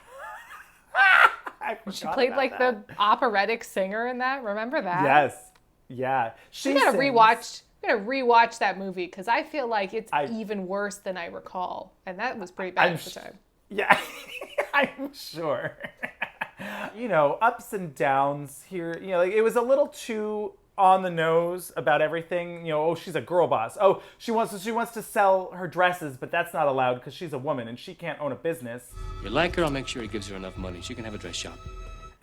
She played like the operatic singer in that. Remember that? Yes. Yeah. We gotta rewatch that movie because I feel like it's even worse than I recall. And that was pretty bad at the time. Yeah, I'm sure. Ups and downs here. Like it was a little too on the nose about everything. She's a girl boss. Oh, she wants to sell her dresses, but that's not allowed because she's a woman and she can't own a business. You like her, I'll make sure he gives her enough money. She can have a dress shop.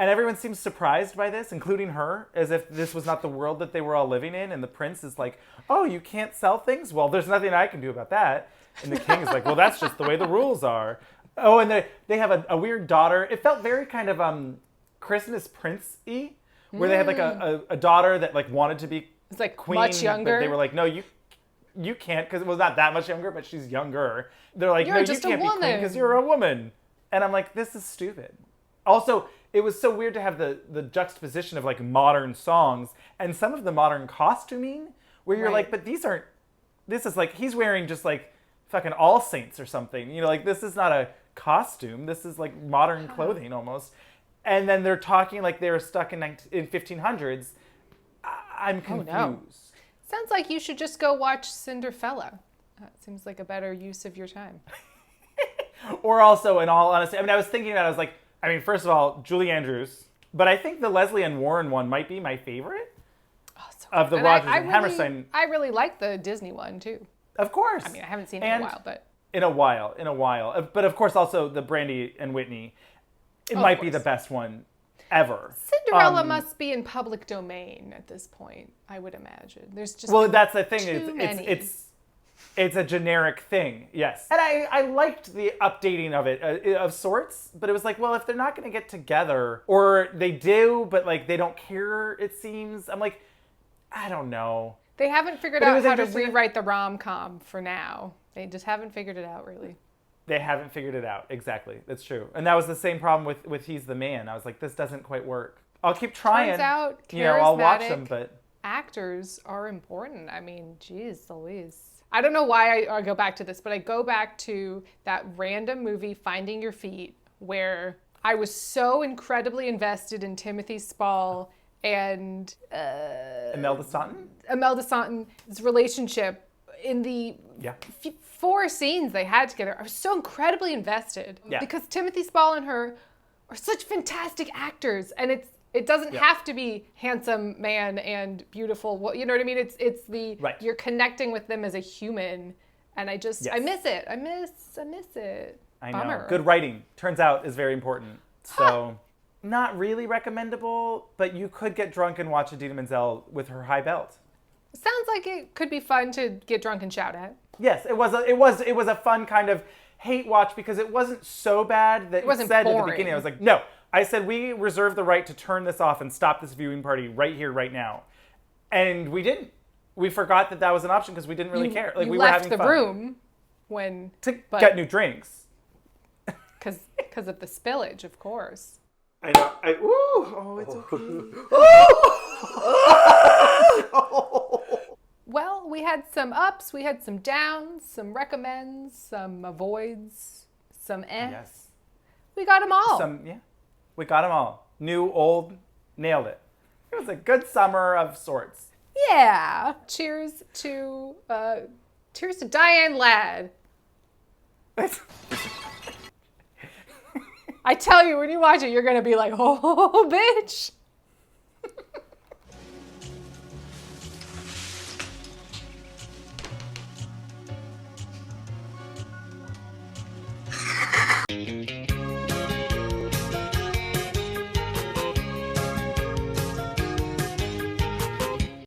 And everyone seems surprised by this, including her, as if this was not the world that they were all living in. And the prince is like, oh, you can't sell things? Well, there's nothing I can do about that. And the king is like, well, that's just the way the rules are. Oh, and they have a weird daughter. It felt very kind of Christmas Prince-y, where they had like a daughter that like wanted to be it's like queen. Much younger. But they were like, no, you can't, because it was not that much younger, but she's younger. They're like, no, you can't be queen because you're a woman. And I'm like, this is stupid. Also, it was so weird to have the juxtaposition of like modern songs and some of the modern costuming where you're like, but this is like, he's wearing just like fucking All Saints or something. Like this is not a costume. This is like modern clothing almost. And then they're talking like they were stuck in 1500s. I'm confused. Oh, no. Sounds like you should just go watch Cinderella. That seems like a better use of your time. Or also, in all honesty, I was thinking about it, I was like, first of all, Julie Andrews, but I think the Leslie Ann Warren one might be my favorite of the Rodgers and Hammerstein. I really like the Disney one too. Of course. I haven't seen it in a while, but in a while. But of course, also the Brandy and Whitney. It might be the best one ever. Cinderella must be in public domain at this point, I would imagine. There's just that's the thing. It's a generic thing, yes. And I liked the updating of it, of sorts, but it was like, well, if they're not going to get together, or they do, but like they don't care, it seems. I'm like, I don't know. They haven't figured out how to rewrite the rom-com for now. They just haven't figured it out, really. They haven't figured it out, exactly. That's true. And that was the same problem with He's the Man. I was like, this doesn't quite work. I'll keep trying. Turns out, I'll watch them, but actors are important. Geez Louise. I don't know why I go back to this, but I go back to that random movie, Finding Your Feet, where I was so incredibly invested in Timothy Spall and Imelda Staunton's relationship in the 4 scenes they had together. I was so incredibly invested because Timothy Spall and her are such fantastic actors, and it doesn't have to be handsome man and beautiful. You know what I mean? It's the you're connecting with them as a human, and I miss it. I miss it. I Bummer. know. Good writing, turns out, is very important. So, not really recommendable, but you could get drunk and watch Idina Menzel with her high belt. Sounds like it could be fun to get drunk and shout at. Yes, it was a fun kind of hate watch because it wasn't so bad that it wasn't said boring. At the beginning. I was like, no. I said we reserve the right to turn this off and stop this viewing party right here, right now, and we didn't. We forgot that was an option because we didn't really care. Like we were having fun. You left the room when to get new drinks. Because of the spillage, of course. I know. Oh, it's okay. Well, we had some ups, we had some downs, some recommends, some avoids, some Yes. We got them all. We got them all. New, old, nailed it. It was a good summer of sorts. Yeah. Cheers to Diane Ladd. I tell you, when you watch it, you're going to be like, oh, bitch.